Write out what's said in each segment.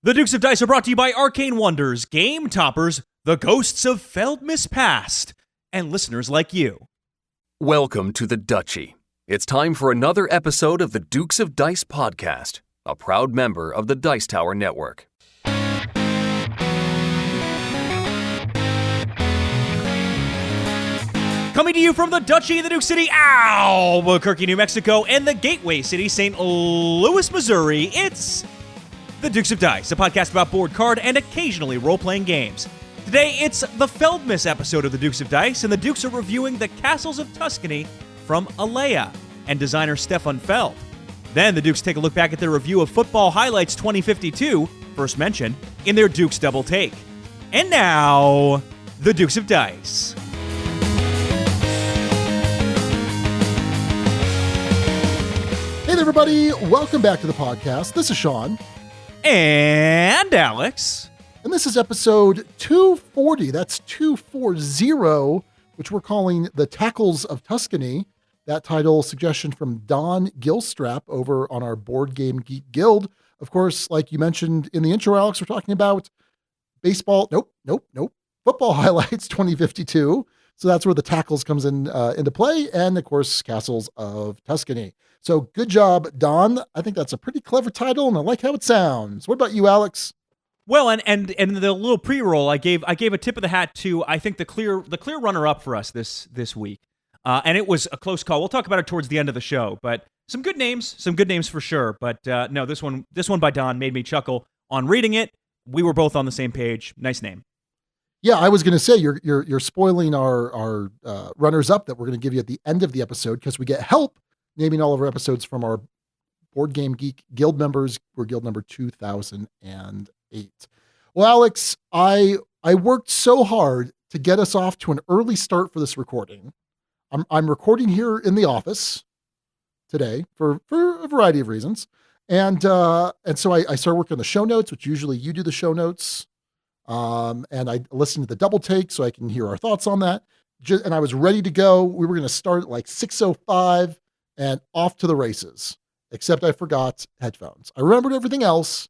The Dukes of Dice are brought to you by Arcane Wonders, Game Toppers, the Ghosts of Feld-Mas Past, and listeners like you. Welcome to the Duchy. It's time for another episode of the Dukes of Dice podcast, a proud member of the Dice Tower Network. Coming to you from the Duchy of the Duke City, Albuquerque, New Mexico, and the Gateway City, St. Louis, Missouri, it's The Dukes of Dice, a podcast about board card and occasionally role-playing games. Today, it's the Feld-Mas episode of The Dukes of Dice, and the Dukes are reviewing the Castles of Tuscany from Alea and designer Stefan Feld. Then the Dukes take a look back at their review of Football Highlights 2052, first mention, in their Dukes Double Take. And now, The Dukes of Dice. Hey there, everybody. Welcome back to the podcast. This is Sean. And Alex. And this is episode 240. That's 240, which we're calling The Tackles of Tuscany. That title suggestion from Don Gilstrap over on our Board Game Geek Guild. Of course, like you mentioned in the intro, Alex, we're talking about Football Highlights 2052. So that's where the tackles comes into play. And of course, Castles of Tuscany. So good job, Don. I think that's a pretty clever title, and I like how it sounds. What about you, Alex? Well, and the little pre-roll I gave a tip of the hat to, I think, the clear runner-up for us this week. And it was a close call. We'll talk about it towards the end of the show, but some good names for sure. But no, this one by Don made me chuckle on reading it. We were both on the same page. Nice name. Yeah, I was going to say you're spoiling our runners up that we're going to give you at the end of the episode because we get help naming all of our episodes from our Board Game Geek Guild members. We're guild number 2008. Well, Alex, I worked so hard to get us off to an early start for this recording. I'm recording here in the office today for a variety of reasons. And so I started working on the show notes, which usually you do the show notes. And I listened to the double take so I can hear our thoughts on that. And I was ready to go. We were going to start at like 6:05 and off to the races, except I forgot headphones. I remembered everything else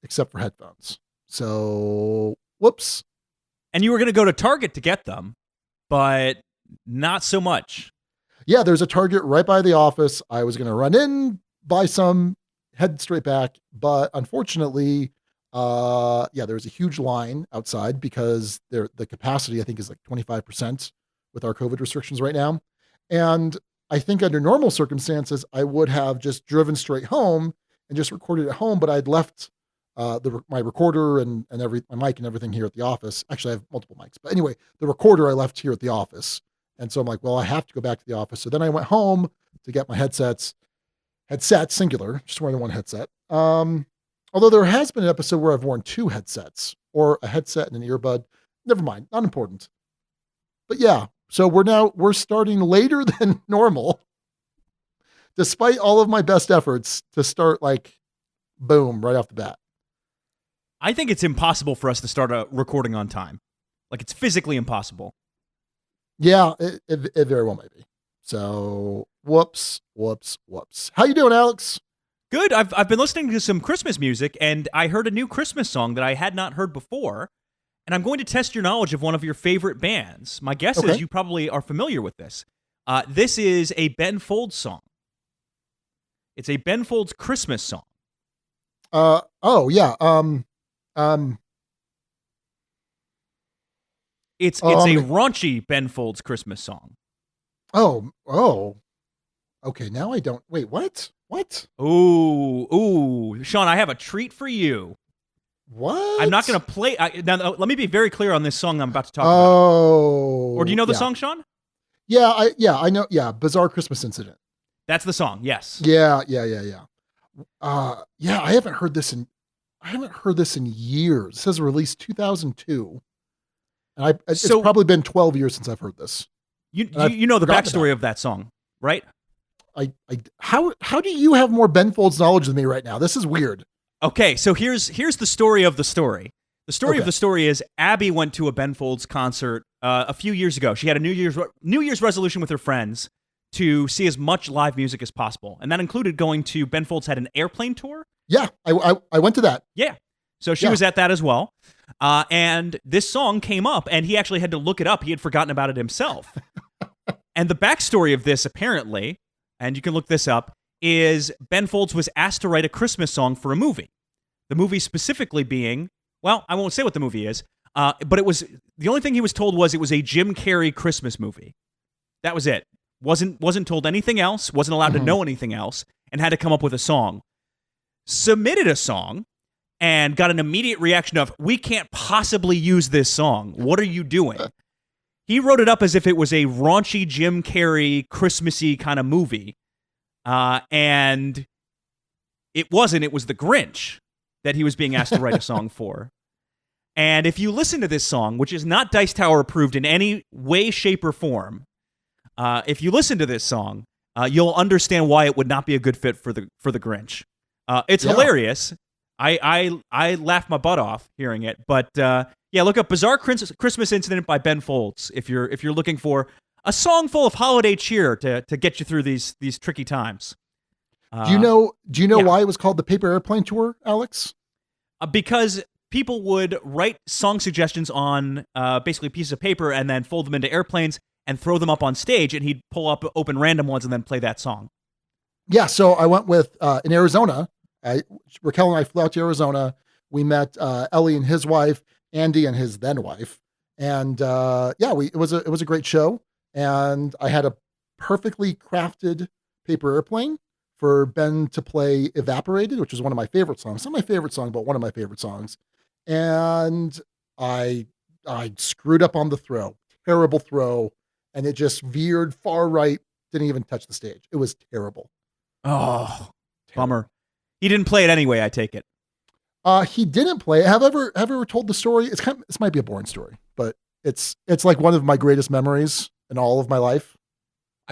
except for headphones. So, whoops. And you were going to go to Target to get them, but not so much. Yeah, there's a Target right by the office. I was going to run in, buy some, head straight back. But unfortunately, there's a huge line outside because the capacity, I think, is like 25% with our COVID restrictions right now. And I think under normal circumstances, I would have just driven straight home and just recorded at home, but I'd left my recorder and my mic and everything here at the office. Actually, I have multiple mics, but anyway, the recorder I left here at the office. And so I'm like, well, I have to go back to the office. So then I went home to get my headsets, singular, just wearing the one headset. Although there has been an episode where I've worn two headsets or a headset and an earbud. Never mind, not important. But yeah, so we're starting later than normal, despite all of my best efforts to start like, boom, right off the bat. I think it's impossible for us to start a recording on time. Like, it's physically impossible. Yeah, it very well may be. So, whoops. How you doing, Alex? Good. I've been listening to some Christmas music, and I heard a new Christmas song that I had not heard before, and I'm going to test your knowledge of one of your favorite bands. My guess is you probably are familiar with this. This is a Ben Folds song. It's a Ben Folds Christmas song. It's a raunchy Ben Folds Christmas song. Okay, now I don't. Wait, what? What? Ooh, Sean, I have a treat for you. What? I'm not going to play. Now, let me be very clear on this song I'm about to talk about. Or do you know the song, Sean? Yeah, I know. Yeah, Bizarre Christmas Incident. That's the song. Yes. Yeah. I haven't heard this in years. It says released 2002, and it's probably been 12 years since I've heard this. You know the backstory of that song, right? How do you have more Ben Folds knowledge than me right now? This is weird. Okay, so here's the story of the story. The story of the story is Abby went to a Ben Folds concert a few years ago. She had a New Year's resolution with her friends to see as much live music as possible, and that included going to Ben Folds had an airplane tour. Yeah, I went to that. Yeah, So she was at that as well. And this song came up, and he actually had to look it up. He had forgotten about it himself. And the backstory of this, apparently, and you can look this up, is Ben Folds was asked to write a Christmas song for a movie. The movie specifically being, well, I won't say what the movie is, but it was, the only thing he was told was it was a Jim Carrey Christmas movie. That was it. Wasn't told anything else, wasn't allowed to know anything else, and had to come up with a song. Submitted a song, and got an immediate reaction of, we can't possibly use this song. What are you doing? He wrote it up as if it was a raunchy Jim Carrey, Christmassy kind of movie. And it wasn't. It was The Grinch that he was being asked to write a song for. And if you listen to this song, which is not Dice Tower approved in any way, shape, or form, if you listen to this song, you'll understand why it would not be a good fit for the Grinch. It's hilarious. I laugh my butt off hearing it, but look up "Bizarre Christmas Incident" by Ben Folds if you're looking for a song full of holiday cheer to get you through these tricky times. Do you know why it was called the Paper Airplane Tour, Alex? Because people would write song suggestions on basically pieces of paper and then fold them into airplanes and throw them up on stage, and he'd pull up open random ones and then play that song. Yeah, so I went with in Arizona. Raquel and I flew out to Arizona. We met Ellie and his wife, Andy and his then wife, and it was a great show. And I had a perfectly crafted paper airplane for Ben to play "Evaporated," which is one of my favorite songs. Not my favorite song, but one of my favorite songs. And I screwed up on the throw, terrible throw, and it just veered far right. Didn't even touch the stage. It was terrible. Oh, bummer. He didn't play it anyway, I take it. He didn't play it. Have I ever told the story? This might be a boring story, but it's like one of my greatest memories in all of my life.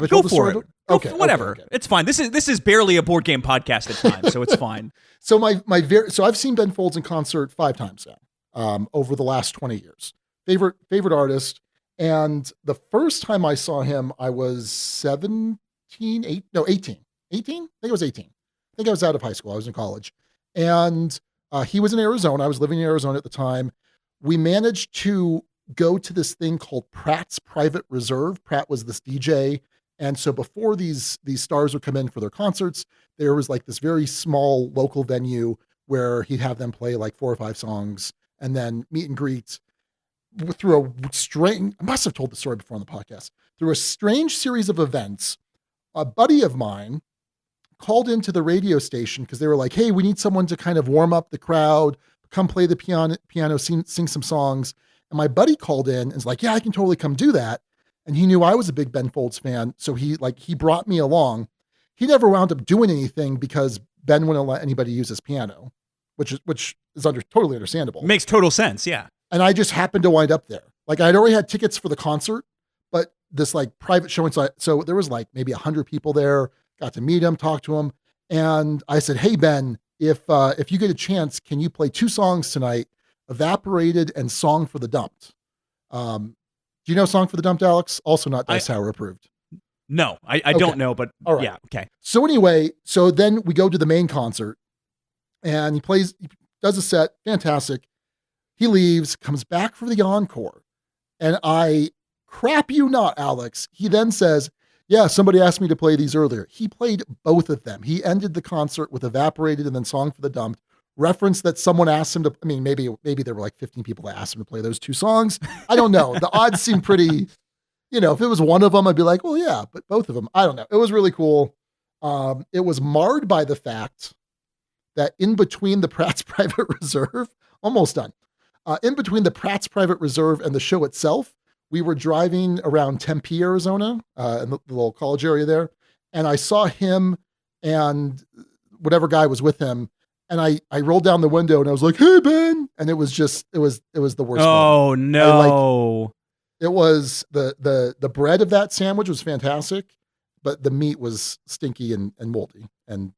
Go for it. Okay, whatever. Okay. It's fine. This is barely a board game podcast at times, so it's fine. So so I've seen Ben Folds in concert 5 times now, over the last 20 years. Favorite artist. And the first time I saw him, I was 18. 18? I think it was 18. I think I was out of high school. I was in college. And he was in Arizona. I was living in Arizona at the time. We managed to go to this thing called Pratt's Private Reserve. Pratt was this DJ. And so before these stars would come in for their concerts, there was like this very small local venue where he'd have them play like 4 or 5 songs and then meet and greet through a strange, I must have told the story before on the podcast, through a strange series of events. A buddy of mine called into the radio station because they were like, hey, we need someone to kind of warm up the crowd, come play the piano, sing some songs. And my buddy called in and was like, yeah, I can totally come do that. And he knew I was a big Ben Folds fan. So he brought me along. He never wound up doing anything because Ben wouldn't let anybody use his piano, which is totally understandable. Makes total sense. Yeah. And I just happened to wind up there. Like I'd already had tickets for the concert, but this like private showing. So there was like maybe 100 people there, got to meet him, talk to him. And I said, hey, Ben, if you get a chance, can you play 2 songs tonight, Evaporated and Song for the Dumped? Do you know Song for the Dumped, Alex? Also not Dice Tower approved. No, I don't know, but all right. Yeah, okay. So anyway, so then we go to the main concert and he does a set, fantastic. He leaves, comes back for the encore. And I crap you not, Alex. He then says, yeah, somebody asked me to play these earlier. He played both of them. He ended the concert with Evaporated and then Song for the Dumped. Reference that someone asked him to, I mean, maybe there were like 15 people that asked him to play those 2 songs. I don't know. The odds seem pretty, if it was one of them, I'd be like, well, yeah, but both of them, I don't know. It was really cool. It was marred by the fact that in between the Pratt's Private Reserve, almost done, in between the Pratt's Private Reserve and the show itself, we were driving around Tempe, Arizona, in the little college area there. And I saw him and whatever guy was with him. And I rolled down the window and I was like, hey, Ben. And it was the worst. Oh, no. It was the bread of that sandwich was fantastic, but the meat was stinky and moldy and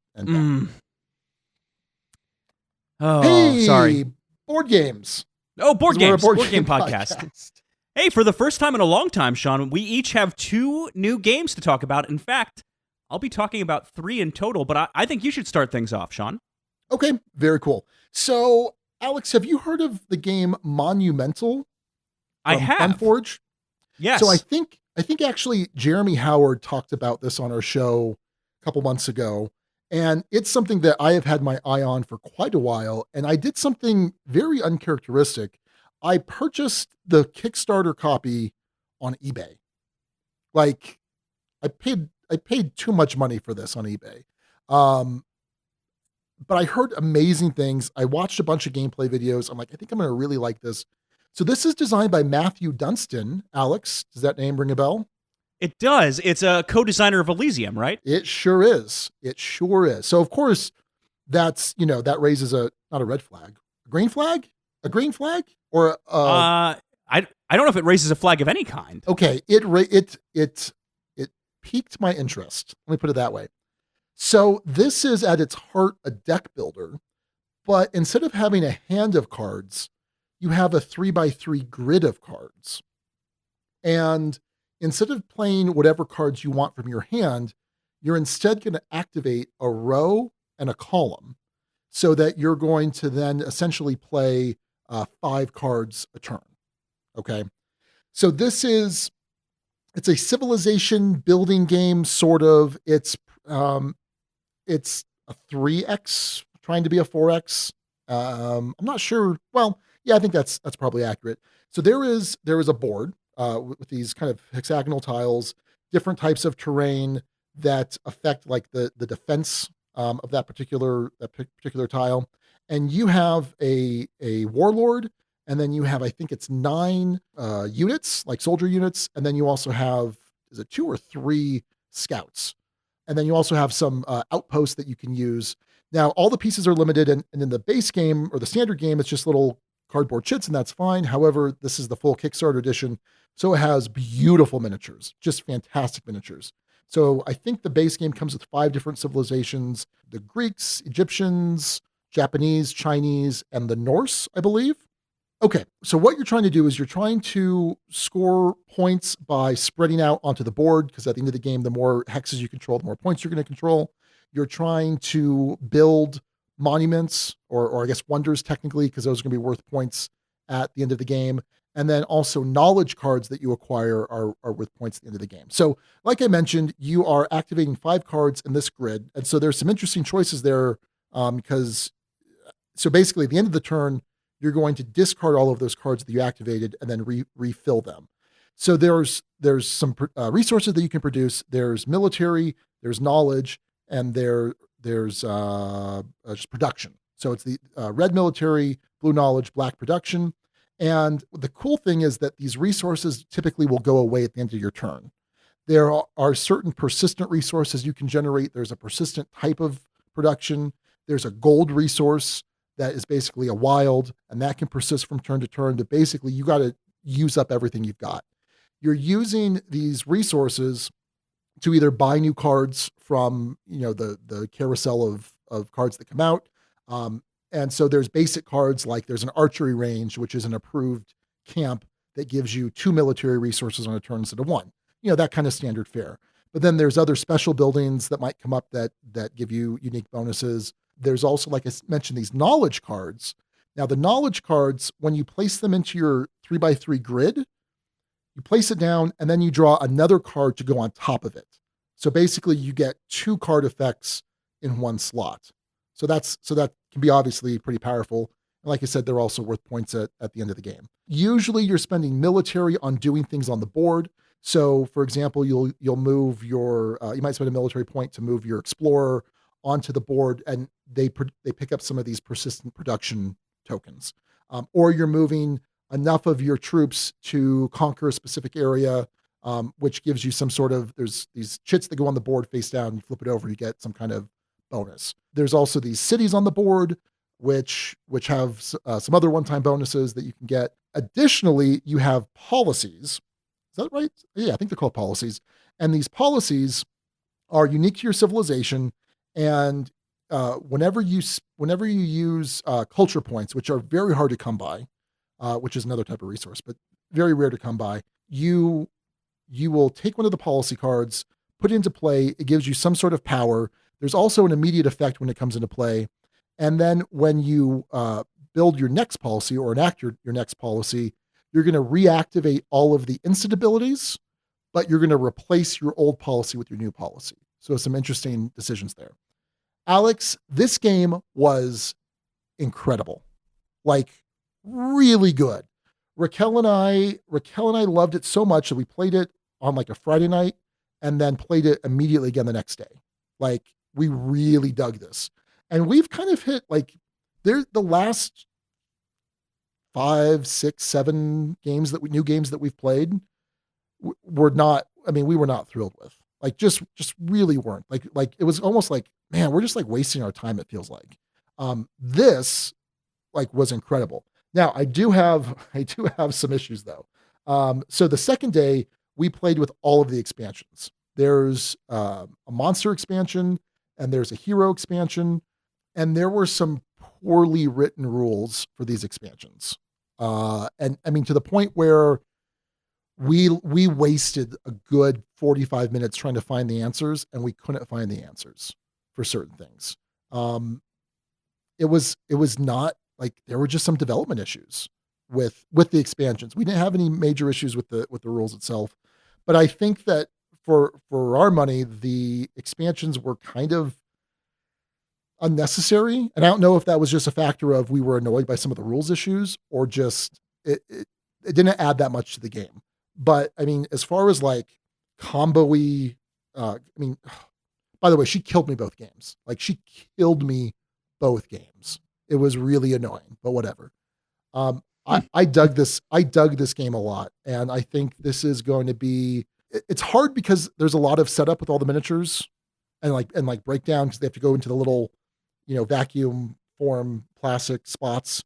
Oh, hey, sorry. Board games. Oh, board games. Board game podcast. Hey, for the first time in a long time, Sean, we each have 2 new games to talk about. In fact, I'll be talking about 3 in total, but I think you should start things off, Sean. Okay, very cool. So Alex, have you heard of the game Monumental I from have. Funforge? Yes. So I think actually Jeremy Howard talked about this on our show a couple months ago, and it's something that I have had my eye on for quite a while. And I did something very uncharacteristic. I purchased the Kickstarter copy on eBay. Like I paid too much money for this on eBay. Um, but I heard amazing things. I watched a bunch of gameplay videos. I'm like, I think I'm going to really like this. So this is designed by Matthew Dunstan. Alex, does that name ring a bell? It does. It's a co-designer of Elysium, right? It sure is. It sure is. So of course, that's, that raises not a red flag, a green flag, or I don't know if it raises a flag of any kind. okay. It piqued my interest. Let me put it that way. So this is at its heart a deck builder, but instead of having a hand of cards, you have a 3x3 grid of cards. And instead of playing whatever cards you want from your hand, you're instead going to activate a row and a column so that you're going to then essentially play 5 cards a turn. Okay. So it's a civilization building game, sort of. It's a 3X trying to be a 4X. I'm not sure. Well, yeah, I think that's probably accurate. So there is a board with these kind of hexagonal tiles, different types of terrain that affect like the defense of that particular tile, and you have a warlord, and then you have, I think it's 9 units, like soldier units, and then you also have, is it 2 or 3 scouts, and then you also have some outposts that you can use. Now, all the pieces are limited, and in the base game or the standard game, it's just little cardboard chits, and that's fine. However, this is the full Kickstarter edition, so it has beautiful miniatures, just fantastic miniatures. So I think the base game comes with 5 different civilizations: the Greeks, Egyptians, Japanese, Chinese, and the Norse, I believe. Okay, so what you're trying to do is you're trying to score points by spreading out onto the board, because at the end of the game, the more hexes you control, the more points you're going to control. You're trying to build monuments, or I guess wonders technically, because those are going to be worth points at the end of the game. And then also knowledge cards that you acquire are worth points at the end of the game. So like I mentioned, you are activating 5 cards in this grid. And so there's some interesting choices there, because so basically at the end of the turn, you're going to discard all of those cards that you activated and then refill them. So there's some resources that you can produce. There's military, there's knowledge, and there's just production. So it's the red military, blue knowledge, black production. And the cool thing is that these resources typically will go away at the end of your turn. There are certain persistent resources you can generate. There's a persistent type of production. There's a gold resource that is basically a wild, and that can persist from turn to turn. But basically, you got to use up everything you've got. You're using these resources to either buy new cards from the carousel of cards that come out. And so there's basic cards, like there's an archery range, which is an approved camp that gives you 2 military resources on a turn instead of 1. That kind of standard fare. But then there's other special buildings that might come up that give you unique bonuses. There's also, like I mentioned, these knowledge cards. Now, the knowledge cards, when you place them into your 3x3 grid, you place it down and then you draw another card to go on top of it. So basically you get 2 card effects in 1 slot. So that can be obviously pretty powerful. And like I said, they're also worth points at the end of the game. Usually you're spending military on doing things on the board. So for example, you'll move you might spend a military point to move your explorer onto the board, and they pick up some of these persistent production tokens. Or you're moving enough of your troops to conquer a specific area, which gives you some sort of, there's these chits that go on the board face down, you flip it over, you get some kind of bonus. There's also these cities on the board, which have some other one-time bonuses that you can get. Additionally, you have policies. Is that right? Yeah, I think they're called policies. And these policies are unique to your civilization. And whenever you use culture points, which are very hard to come by, which is another type of resource, but very rare to come by, you will take one of the policy cards, put it into play. It gives you some sort of power. There's also an immediate effect when it comes into play. And then when you build your next policy or enact your next policy, you're going to reactivate all of the instant abilities, but you're going to replace your old policy with your new policy. So some interesting decisions there. Alex, this game was incredible, like really good. Raquel and I loved it so much that we played it on like a Friday night and then played it immediately again the next day. Like we really dug this. And we've kind of hit like the last 5, 6, 7 new games that we've played were not, we were not thrilled with. Like just really weren't. Like it was almost like, man, we're just like wasting our time, it feels like. This like was incredible. Now I do have some issues though. So the second day we played with all of the expansions. There's a monster expansion and there's a hero expansion, and there were some poorly written rules for these expansions. And to the point where we wasted a good 45 minutes trying to find the answers, and we couldn't find the answers for certain things. It was not like, there were just some development issues with the expansions. We didn't have any major issues with the rules itself, but I think that for our money, the expansions were kind of unnecessary. And I don't know if that was just a factor of we were annoyed by some of the rules issues, or just it didn't add that much to the game. But as far as like combo-y, by the way, she killed me both games. Like she killed me both games. It was really annoying, but whatever. I dug this game a lot. And I think this is going to be, it's hard because there's a lot of setup with all the miniatures and like breakdown, because they have to go into the little, vacuum form plastic spots,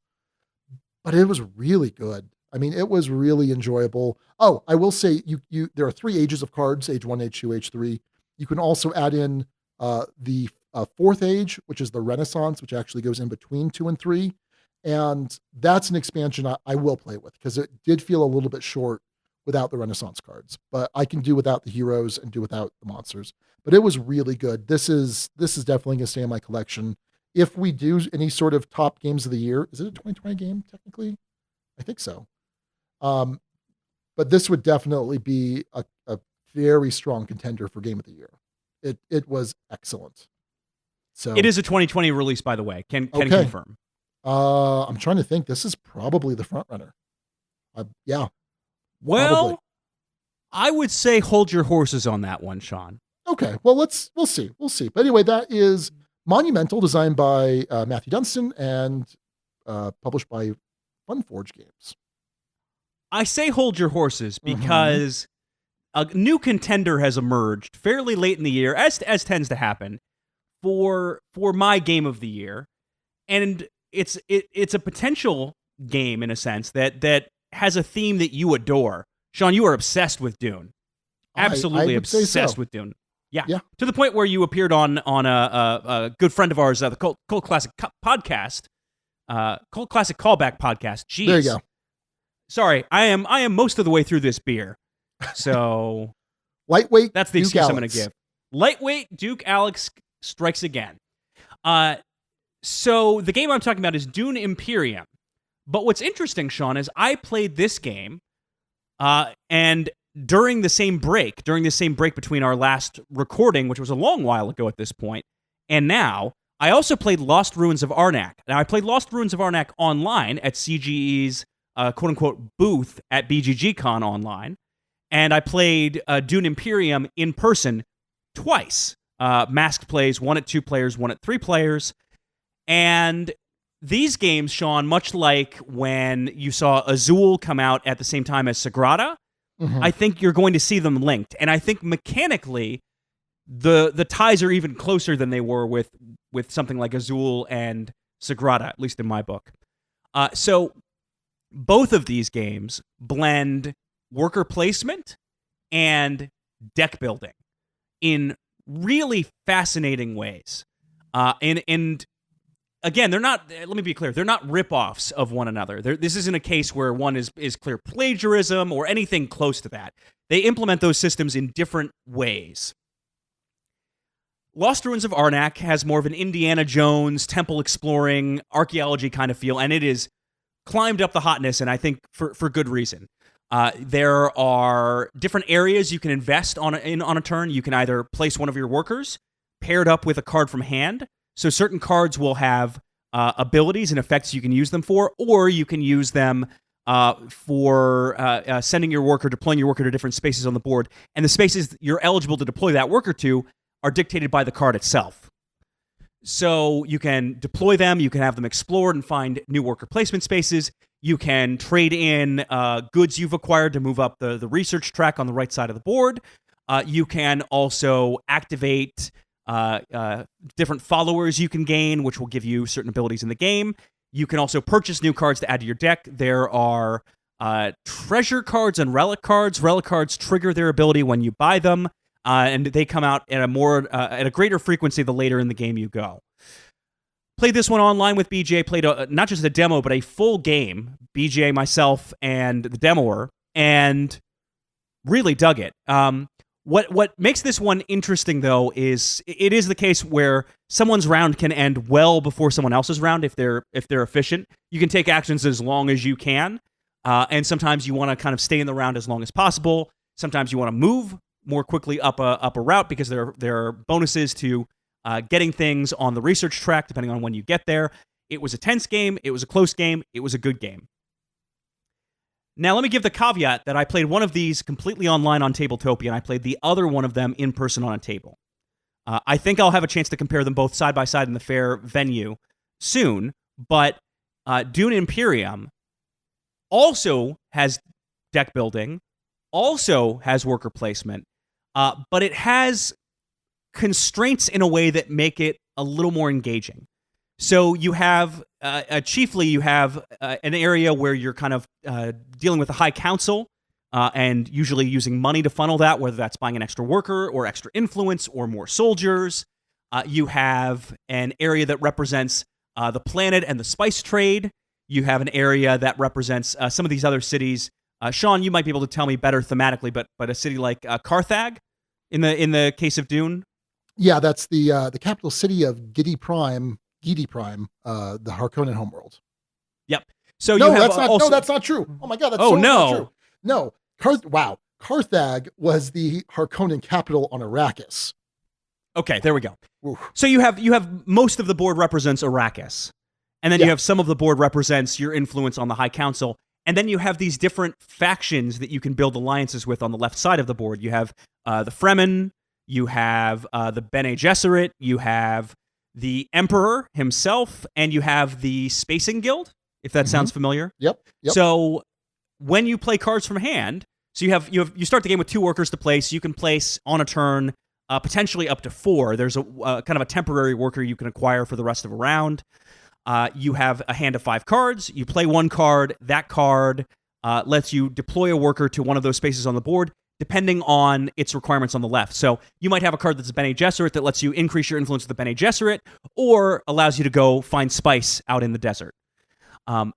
but it was really good. It was really enjoyable. Oh, I will say there are 3 ages of cards, age 1, age 2, age 3. You can also add in the 4th age, which is the Renaissance, which actually goes in between 2 and 3. And that's an expansion I will play with, because it did feel a little bit short without the Renaissance cards, but I can do without the heroes and do without the monsters. But it was really good. This is definitely going to stay in my collection. If we do any sort of top games of the year, is it a 2020 game technically? I think so. But this would definitely be a very strong contender for game of the year. It was excellent. So it is a 2020 release, by the way. Can confirm. I'm trying to think. This is probably the front runner. Yeah. Well, probably. I would say hold your horses on that one, Sean. Okay. Well, we'll see. But anyway, that is Monumental, designed by Matthew Dunstan and published by Funforge Games. I say hold your horses because a new contender has emerged fairly late in the year, as tends to happen, for my game of the year, and it's a potential game in a sense that has a theme that you adore. Sean, you are obsessed with Dune, absolutely obsessed with Dune. Yeah, to the point where you appeared on a good friend of ours, the Cult Classic podcast, Cult Classic Callback podcast. Jeez. There you go. Sorry, I am most of the way through this beer, so lightweight. That's the Duke excuse Alex. I'm going to give. Lightweight Duke Alex strikes again. So the game I'm talking about is Dune Imperium. But what's interesting, Sean, is I played this game, and during the same break between our last recording, which was a long while ago at this point, and now, I also played Lost Ruins of Arnak. Now, I played Lost Ruins of Arnak online at CGE's quote-unquote booth at BGGCon online, and I played Dune Imperium in person twice. Masked plays, one at 2 players, one at 3 players, and these games, Sean, much like when you saw Azul come out at the same time as Sagrada, I think you're going to see them linked. And I think mechanically, the ties are even closer than they were with something like Azul and Sagrada, at least in my book. So both of these games blend worker placement and deck building in really fascinating ways. And again, they're not, let me be clear, they're not rip-offs of one another. This isn't a case where one is clear plagiarism or anything close to that. They implement those systems in different ways. Lost Ruins of Arnak has more of an Indiana Jones, temple exploring, archaeology kind of feel, and it is climbed up the hotness, and I think for good reason. There are different areas you can invest on a turn. You can either place one of your workers paired up with a card from hand. So certain cards will have abilities and effects you can use them for, or you can use them for sending your worker, deploying your worker to different spaces on the board. And the spaces you're eligible to deploy that worker to are dictated by the card itself. So you can deploy them, you can have them explored and find new worker placement spaces. You can trade in goods you've acquired to move up the research track on the right side of the board. You can also activate different followers you can gain, which will give you certain abilities in the game. You can also purchase new cards to add to your deck. There are treasure cards and relic cards. Relic cards trigger their ability when you buy them, and they come out at a greater frequency the later in the game you go. Played this one online with BJ, played not just a demo, but a full game, BJ, myself, and the demoer, and really dug it. What makes this one interesting, though, is it is the case where someone's round can end well before someone else's round if they're efficient. You can take actions as long as you can, and sometimes you want to kind of stay in the round as long as possible. Sometimes you want to move more quickly up a route because there are bonuses to getting things on the research track depending on when you get there. It was a tense game. It was a close game. It was a good game. Now, let me give the caveat that I played one of these completely online on Tabletopia, and I played the other one of them in person on a table. I think I'll have a chance to compare them both side by side in the fair venue soon, but Dune Imperium also has deck building, also has worker placement, but it has constraints in a way that make it a little more engaging. So you have, chiefly, you have an area where you're kind of dealing with the High Council and usually using money to funnel that, whether that's buying an extra worker or extra influence or more soldiers. You have an area that represents the planet and the spice trade. You have an area that represents some of these other cities. Sean, you might be able to tell me better thematically, but a city like Carthage in the case of Dune. Yeah, that's the capital city of Gidi Prime, the Harkonnen homeworld. Yep. So no, you have that's not. also... No, that's not true. Oh my God, that's oh so no, not true. No, wow. Carthage was the Harkonnen capital on Arrakis. Okay, there we go. Oof. So you have most of the board represents Arrakis, and then you have some of the board represents your influence on the High Council, and then you have these different factions that you can build alliances with on the left side of the board. You have the Fremen, you have the Bene Gesserit, you have the Emperor himself, and you have the Spacing Guild, if that sounds familiar. Yep. So when you play cards from hand, so you start the game with 2 workers to place. You can place on a turn potentially up to 4. There's a kind of a temporary worker you can acquire for the rest of a round. You have a hand of 5 cards. You play 1 card. That card lets you deploy a worker to one of those spaces on the board, depending on its requirements on the left. So you might have a card that's a Bene Gesserit that lets you increase your influence with the Bene Gesserit, or allows you to go find spice out in the desert.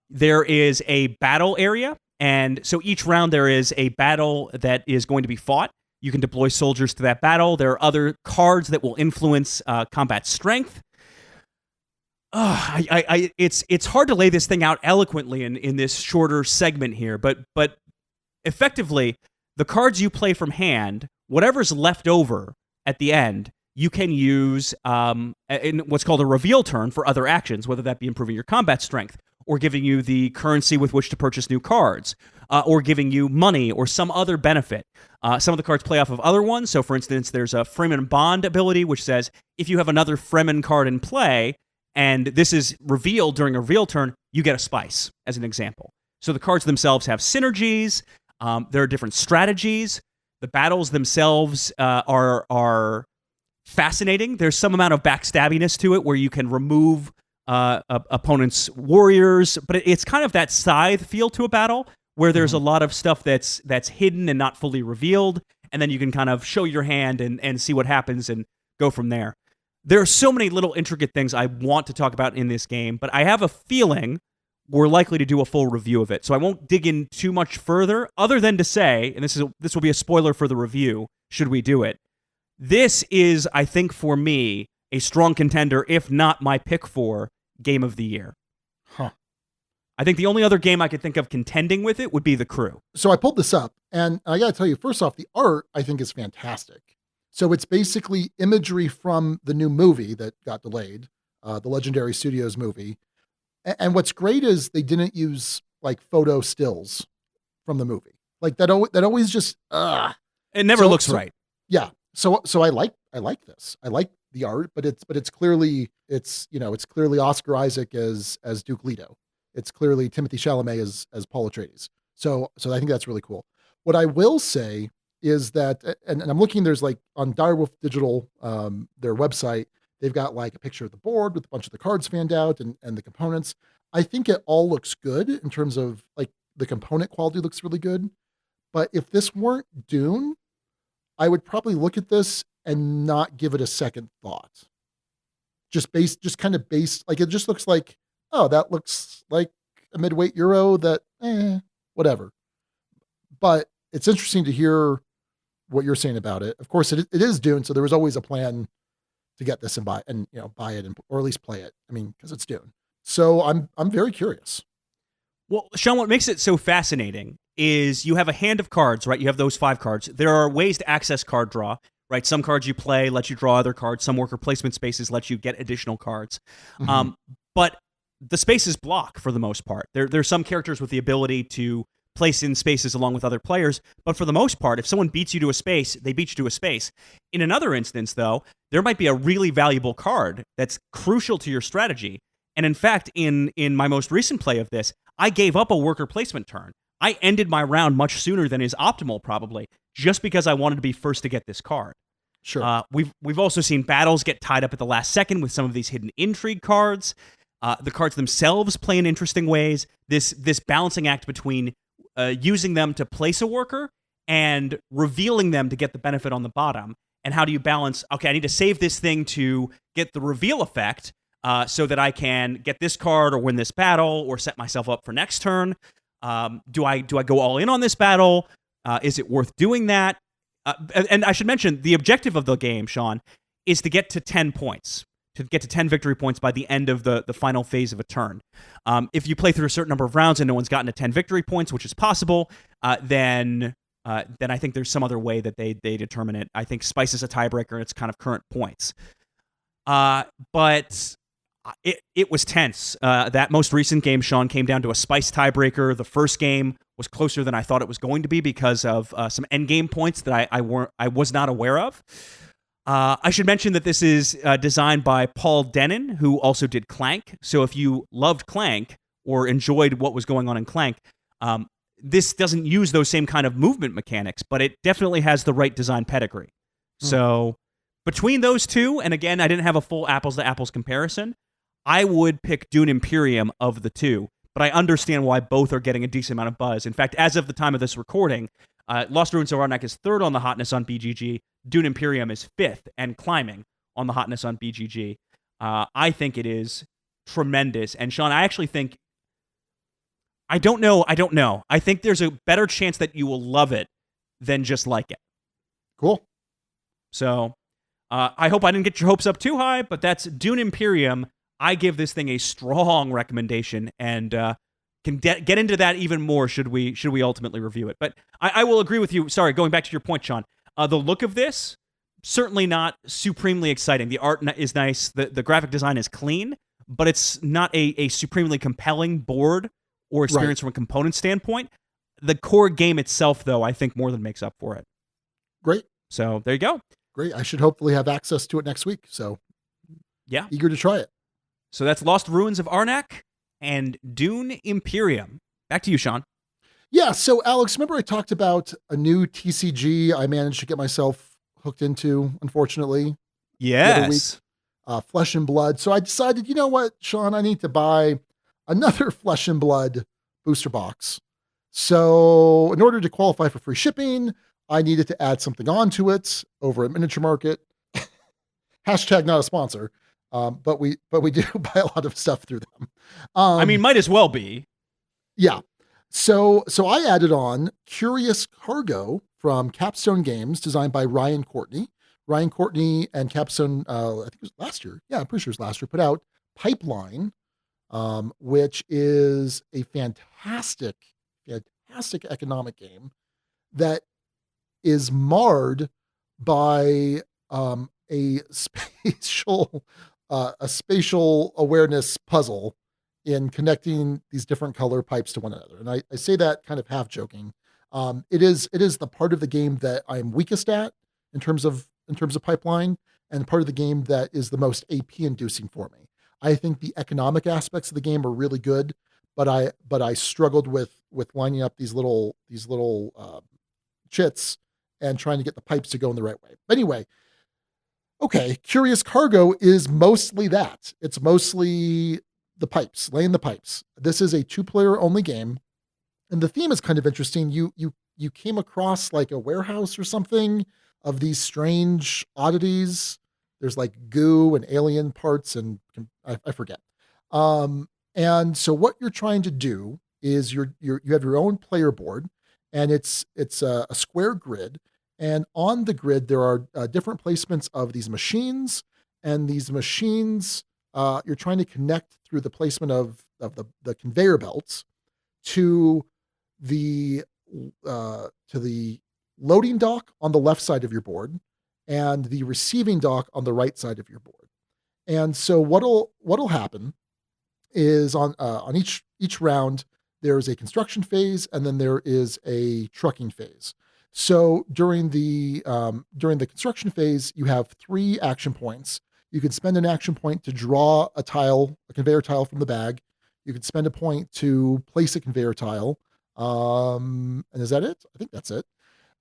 There is a battle area, and so each round there is a battle that is going to be fought. You can deploy soldiers to that battle. There are other cards that will influence combat strength. It's hard to lay this thing out eloquently in this shorter segment here, but effectively, the cards you play from hand, whatever's left over at the end, you can use in what's called a reveal turn for other actions, whether that be improving your combat strength, or giving you the currency with which to purchase new cards, or giving you money or some other benefit. Some of the cards play off of other ones. So, for instance, there's a Fremen Bond ability, which says if you have another Fremen card in play, and this is revealed during a reveal turn, you get a spice, as an example. So the cards themselves have synergies. There are different strategies. The battles themselves are fascinating. There's some amount of backstabbiness to it where you can remove opponents' warriors, but it's kind of that scythe feel to a battle where there's a lot of stuff that's hidden and not fully revealed, and then you can kind of show your hand and see what happens and go from there. There are so many little intricate things I want to talk about in this game, but I have a feeling we're likely to do a full review of it. So I won't dig in too much further, other than to say, and this will be a spoiler for the review, should we do it, This is, I think, for me, a strong contender, if not my pick for Game of the Year. Huh. I think the only other game I could think of contending with it would be The Crew. So I pulled this up, and I got to tell you, first off, the art I think is fantastic. So it's basically imagery from the new movie that got delayed, the Legendary Studios movie. And what's great is they didn't use like photo stills from the movie. Like that always just It never looks right. Yeah. So I like this. I like the art, but it's clearly Oscar Isaac as Duke Leto. It's clearly Timothée Chalamet as Paul Atreides. So I think that's really cool. What I will say is that, and I'm looking, there's like on Direwolf Digital, their website, they've got like a picture of the board with a bunch of the cards fanned out and the components. I think it all looks good in terms of like the component quality looks really good. But if this weren't Dune, I would probably look at this and not give it a second thought. Just kind of based, like it just looks like, oh, that looks like a midweight Euro that, whatever. But it's interesting to hear what you're saying about it. Of course, it is Dune, so there was always a plan to get this and buy it or at least play it. I mean, because it's Dune. So I'm very curious. Well, Sean, what makes it so fascinating is you have a hand of cards, right? You have those 5 cards. There are ways to access card draw, right? Some cards you play let you draw other cards. Some worker placement spaces let you get additional cards. Mm-hmm. But the spaces block for the most part. There's some characters with the ability to place in spaces along with other players, but for the most part, if someone beats you to a space, they beat you to a space. In another instance, though, there might be a really valuable card that's crucial to your strategy. And in fact, in my most recent play of this, I gave up a worker placement turn. I ended my round much sooner than is optimal, probably, just because I wanted to be first to get this card. Sure. We've also seen battles get tied up at the last second with some of these hidden intrigue cards. The cards themselves play in interesting ways. This balancing act between using them to place a worker and revealing them to get the benefit on the bottom. And how do you balance, okay, I need to save this thing to get the reveal effect so that I can get this card or win this battle or set myself up for next turn. Do I go all in on this battle? Is it worth doing that? And I should mention, the objective of the game, Sean, is to get to 10 points. To get to 10 victory points by the end of the final phase of a turn. If you play through a certain number of rounds and no one's gotten to 10 victory points, which is possible, then I think there's some other way that they determine it. I think Spice is a tiebreaker and it's kind of current points. But it was tense. That most recent game, Sean, came down to a Spice tiebreaker. The first game was closer than I thought it was going to be because of some endgame points that I was not aware of. I should mention that this is designed by Paul Denon, who also did Clank. So if you loved Clank or enjoyed what was going on in Clank, this doesn't use those same kind of movement mechanics, but it definitely has the right design pedigree. So between those two, and again, I didn't have a full apples-to-apples comparison, I would pick Dune Imperium of the two, but I understand why both are getting a decent amount of buzz. In fact, as of the time of this recording, Lost Ruins of Arnak is 3rd on the hotness on BGG. Dune Imperium is 5th and climbing on the hotness on BGG. I think it is tremendous. And Sean, I actually think, I don't know. I think there's a better chance that you will love it than just like it. Cool. So I hope I didn't get your hopes up too high, but that's Dune Imperium. I give this thing a strong recommendation and can get into that even more should we ultimately review it. But I will agree with you. Sorry, going back to your point, Sean. The look of this, certainly not supremely exciting. The art is nice. The graphic design is clean, but it's not a supremely compelling board or experience from a component standpoint. The core game itself, though, I think more than makes up for it. Great. So there you go. Great. I should hopefully have access to it next week. So yeah, eager to try it. So that's Lost Ruins of Arnak and Dune Imperium. Back to you, Sean. Yeah. So Alex, remember I talked about a new TCG I managed to get myself hooked into, unfortunately. Yes. Flesh and Blood. So I decided, you know what, Sean, I need to buy another Flesh and Blood booster box. So in order to qualify for free shipping, I needed to add something onto it over at Miniature Market. Hashtag not a sponsor. But we do buy a lot of stuff through them. I mean, might as well be. Yeah. So I added on Curious Cargo from Capstone Games, designed by Ryan Courtney. Ryan Courtney and Capstone, I think it was last year. Yeah, I'm pretty sure it was last year, put out Pipeline, which is a fantastic economic game that is marred by a spatial awareness puzzle in connecting these different color pipes to one another. And I say that kind of half joking. It is the part of the game that I'm weakest at in terms of pipeline, and part of the game that is the most AP inducing for me. I think the economic aspects of the game are really good, but I struggled with lining up these little chits and trying to get the pipes to go in the right way. But anyway, okay, Curious Cargo is mostly that. It's mostly the pipes, laying the pipes. This is a two-player only game, and the theme is kind of interesting. You came across like a warehouse or something of these strange oddities. There's like goo and alien parts, and I forget. And so what you're trying to do is you have your own player board, and it's a square grid, and on the grid there are different placements of these machines, and these machines you're trying to connect through the placement of the conveyor belts to the to the loading dock on the left side of your board and the receiving dock on the right side of your board. And so what'll happen is on each round there's a construction phase and then there is a trucking phase. So during the construction phase, you have 3 action points. You can spend an action point to draw a conveyor tile from the bag. You can spend a point to place a conveyor tile. And is that it? I think that's it.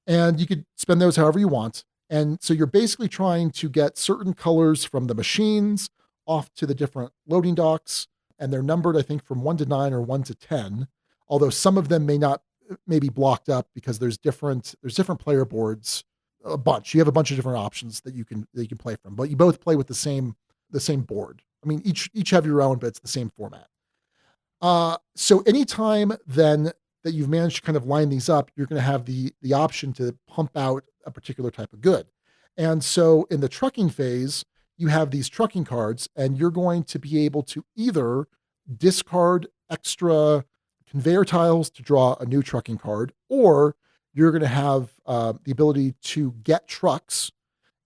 And you could spend those however you want. And so you're basically trying to get certain colors from the machines off to the different loading docks. And they're numbered, I think, from 1 to 9 or 1 to 10. Although some of them may be blocked up because there's different player boards, a bunch. You have a bunch of different options that you can play from, but you both play with the same board. I mean, each have your own, but it's the same format. So anytime then that you've managed to kind of line these up, you're going to have the option to pump out a particular type of good. And so in the trucking phase, you have these trucking cards, and you're going to be able to either discard extra conveyor tiles to draw a new trucking card, or you're going to have the ability to get trucks,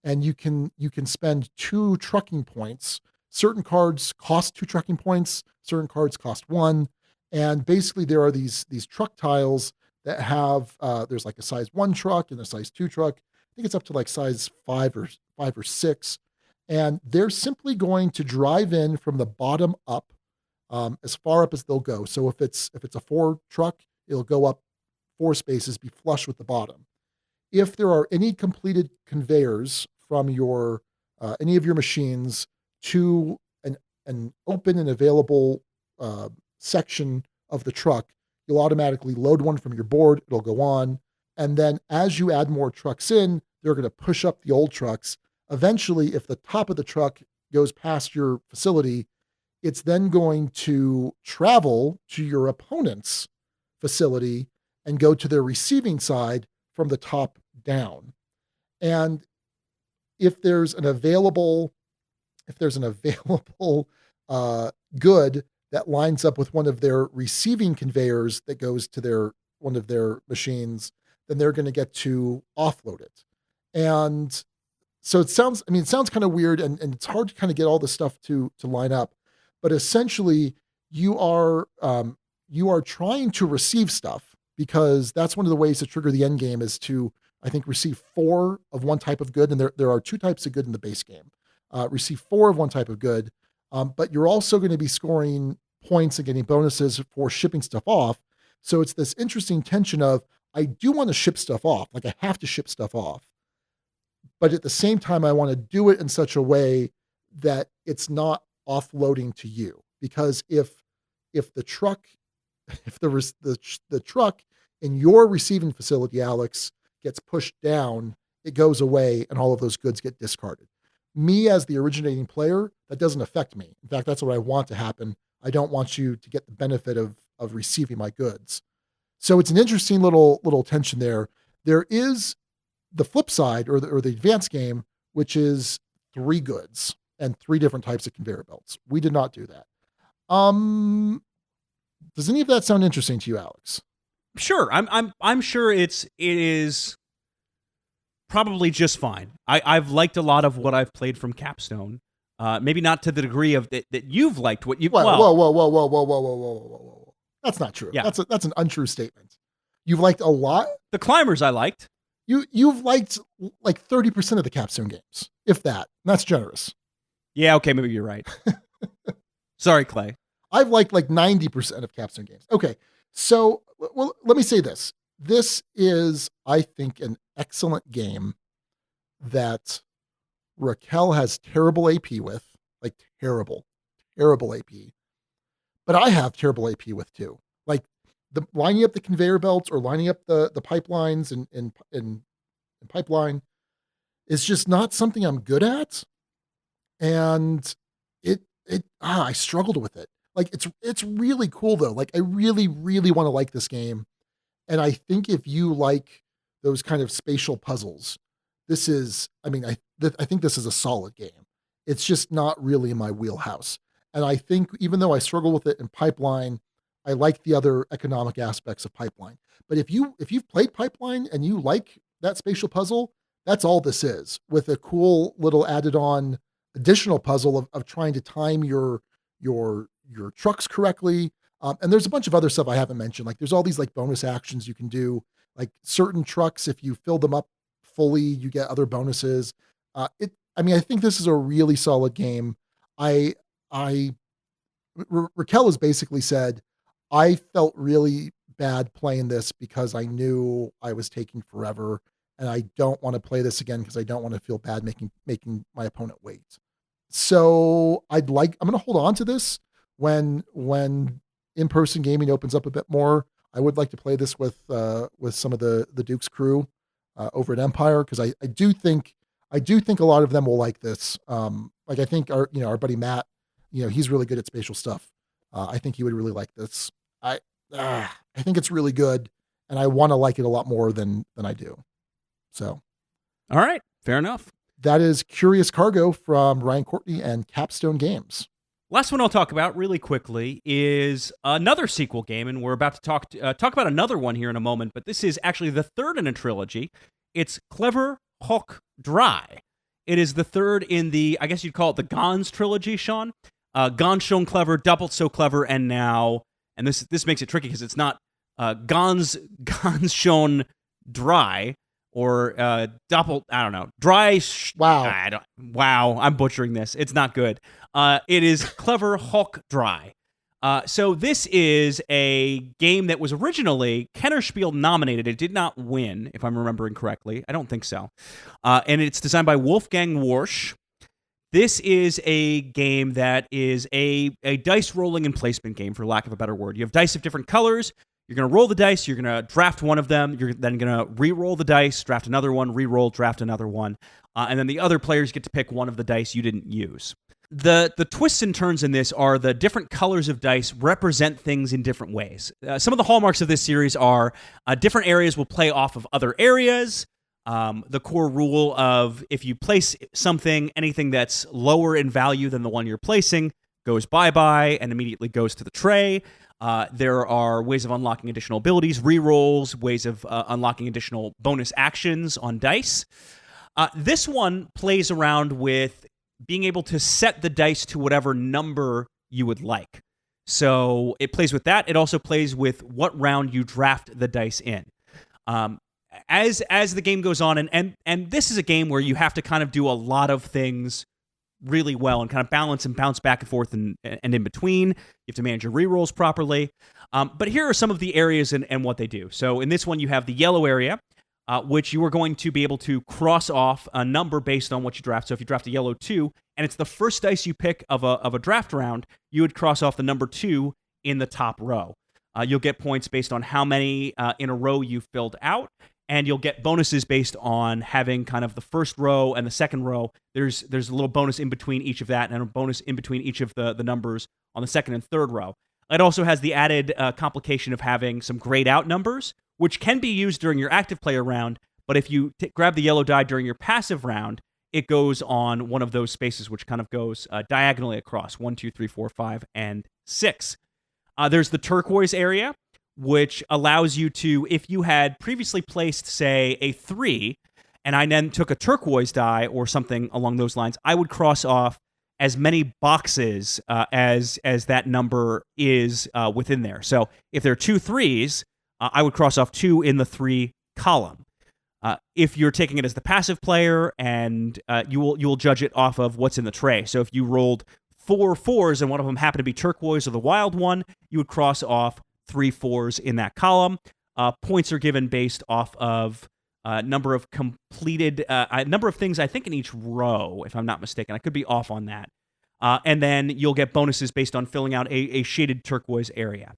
and you can spend 2 trucking points. Certain cards cost 2 trucking points, certain cards cost 1, and basically there are these truck tiles that have there's like a size 1 truck and a size 2 truck. I think it's up to like size 5 or 6, and they're simply going to drive in from the bottom up, as far up as they'll go. So if it's a 4 truck, it'll go up 4 spaces, be flush with the bottom. If there are any completed conveyors from your any of your machines to an open and available section of the truck, you'll automatically load one from your board. It'll go on, and then as you add more trucks in, they're going to push up the old trucks. Eventually, if the top of the truck goes past your facility, it's then going to travel to your opponent's facility and go to their receiving side from the top down. And if there's an available good that lines up with one of their receiving conveyors that goes to one of their machines, then they're going to get to offload it. And so it sounds kind of weird, and it's hard to kind of get all this stuff to line up. But essentially, you are trying to receive stuff, because that's one of the ways to trigger the end game is to, I think, receive 4 of one type of good, and there are 2 types of good in the base game. Receive 4 of one type of good, but you're also going to be scoring points and getting bonuses for shipping stuff off. So it's this interesting tension of, I do want to ship stuff off, like I have to ship stuff off, but at the same time, I want to do it in such a way that it's not offloading to you. Because if the truck in your receiving facility, Alex, gets pushed down, it goes away and all of those goods get discarded. Me as the originating player, that doesn't affect me. In fact, that's what I want to happen. I don't want you to get the benefit of receiving my goods. So it's an interesting little tension there. There is the flip side, or the advanced game, which is 3 goods and 3 different types of conveyor belts. We did not do that. Does any of that sound interesting to you, Alex? Sure. I'm sure it is probably just fine. I've liked a lot of what I've played from Capstone. Maybe not to the degree of that you've liked what you. Whoa. That's not true. Yeah. That's an untrue statement. You've liked a lot. The Climbers I liked. You've liked like 30% of the Capstone games, if that. That's generous. Yeah, okay, maybe you're right. Sorry, Clay. I've liked like 90% of Capstone games. Okay, so well, let me say this. This is, I think, an excellent game that Raquel has terrible AP with, like terrible AP. But I have terrible AP with too. Like the lining up the conveyor belts or lining up the pipelines in pipeline is just not something I'm good at. And I struggled with it. Like it's really cool though. Like I really, really want to like this game. And I think if you like those kind of spatial puzzles, this is, I think this is a solid game. It's just not really in my wheelhouse. And I think even though I struggle with it in Pipeline, I like the other economic aspects of Pipeline. But if you've played Pipeline and you like that spatial puzzle, that's all this is, with a cool little added on additional puzzle of trying to time your trucks correctly. And there's a bunch of other stuff I haven't mentioned. Like there's all these like bonus actions you can do, like certain trucks, if you fill them up fully, you get other bonuses. I think this is a really solid game. Raquel has basically said, I felt really bad playing this because I knew I was taking forever and I don't want to play this again because I don't want to feel bad making my opponent wait. So I'm going to hold on to this when in-person gaming opens up a bit more. I would like to play this with some of the Duke's crew over at Empire, because I do think a lot of them will like this. Like I think our buddy Matt, he's really good at spatial stuff. I think he would really like this. I think it's really good, and I want to like it a lot more than I do. So, all right, fair enough. That is Curious Cargo from Ryan Courtney and Capstone Games. Last one I'll talk about really quickly is another sequel game, and we're about to talk about another one here in a moment, but this is actually the third in a trilogy. It's Clever, Hoch, Drei. It is the third in the, I guess you'd call it the Gons trilogy, Sean. Gons Schon Clever, Doppelt so Clever, and now, and this makes it tricky because it's not Gons Schon Drei, or Doppelt, I don't know. Wow, I'm butchering this. It's not good. It is Clever Hoch Drei. So this is a game that was originally Kennerspiel nominated. It did not win, if I'm remembering correctly. I don't think so. And it's designed by Wolfgang Warsch. This is a game that is a dice rolling and placement game, for lack of a better word. You have dice of different colors. You're going to roll the dice. You're going to draft one of them. You're then going to re-roll the dice, draft another one, re-roll, draft another one. And then the other players get to pick one of the dice you didn't use. The twists and turns in this are the different colors of dice represent things in different ways. Some of the hallmarks of this series are different areas will play off of other areas. The core rule of if you place something, anything that's lower in value than the one you're placing goes bye-bye and immediately goes to the tray. There are ways of unlocking additional abilities, re-rolls, ways of unlocking additional bonus actions on dice. This one plays around with being able to set the dice to whatever number you would like. So it plays with that. It also plays with what round you draft the dice in. As the game goes on, and this is a game where you have to kind of do a lot of things really well and kind of balance and bounce back and forth and in between. You have to manage your rerolls properly. But here are some of the areas and what they do. So in this one, you have the yellow area, which you are going to be able to cross off a number based on what you draft. So if you draft a yellow 2, and it's the first dice you pick of a draft round, you would cross off the number 2 in the top row. You'll get points based on how many in a row you filled out, and you'll get bonuses based on having kind of the first row and the second row. There's a little bonus in between each of that, and a bonus in between each of the numbers on the second and third row. It also has the added complication of having some grayed out numbers, which can be used during your active player round, but if you grab the yellow die during your passive round, it goes on one of those spaces, which kind of goes diagonally across 1, 2, 3, 4, 5, and 6. There's the turquoise area, which allows you to, if you had previously placed, say, a 3, and I then took a turquoise die or something along those lines, I would cross off as many boxes as that number is within there. So if there are 2 3s, I would cross off 2 in the 3 column. If you're taking it as the passive player, and you will judge it off of what's in the tray. So if you rolled 4 4s and one of them happened to be turquoise or the wild one, you would cross off 3 4s in that column. Points are given based off of number of completed, number of things, I think, in each row, if I'm not mistaken. I could be off on that. And then you'll get bonuses based on filling out a shaded turquoise area.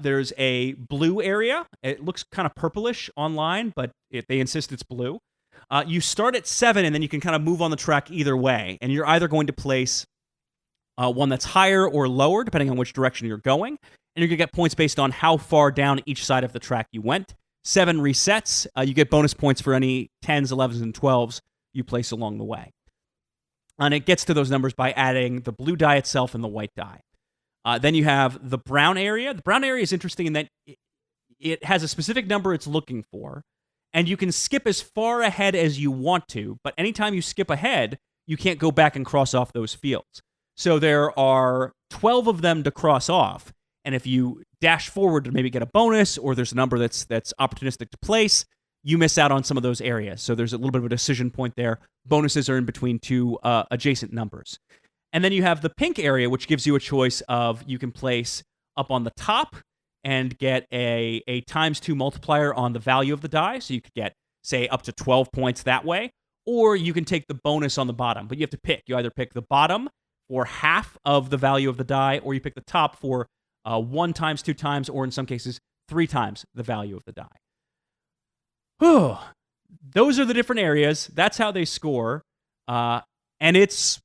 There's a blue area. It looks kind of purplish online, but they insist it's blue. You start at 7, and then you can kind of move on the track either way. And you're either going to place one that's higher or lower, depending on which direction you're going. And you're going to get points based on how far down each side of the track you went. 7 resets. You get bonus points for any 10s, 11s, and 12s you place along the way. And it gets to those numbers by adding the blue die itself and the white die. Then you have the brown area. The brown area is interesting in that it has a specific number it's looking for, and you can skip as far ahead as you want to, but anytime you skip ahead, you can't go back and cross off those fields. So there are 12 of them to cross off, and if you dash forward to maybe get a bonus, or there's a number that's opportunistic to place, you miss out on some of those areas. So there's a little bit of a decision point there. Bonuses are in between 2 adjacent numbers. And then you have the pink area, which gives you a choice of, you can place up on the top and get a ×2 multiplier on the value of the die. So you could get, say, up to 12 points that way. Or you can take the bonus on the bottom. But you have to pick. You either pick the bottom for half of the value of the die, or you pick the top for 1 times, 2 times, or in some cases, 3 times the value of the die. Whew. Those are the different areas. That's how they score. And it's,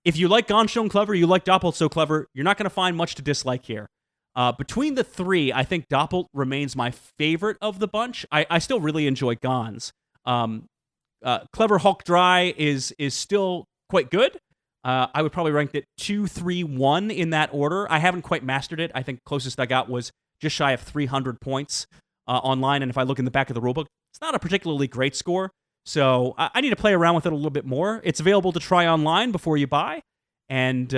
if you like Ganz schön clever, you like Doppelt so clever, you're not going to find much to dislike here. Between the 3, I think Doppelt remains my favorite of the bunch. I still really enjoy Ganz. Clever Hoch Drei is still quite good. I would probably rank it 2, 3, 1 in that order. I haven't quite mastered it. I think closest I got was just shy of 300 points online, and if I look in the back of the rulebook, it's not a particularly great score. So I need to play around with it a little bit more. It's available to try online before you buy, and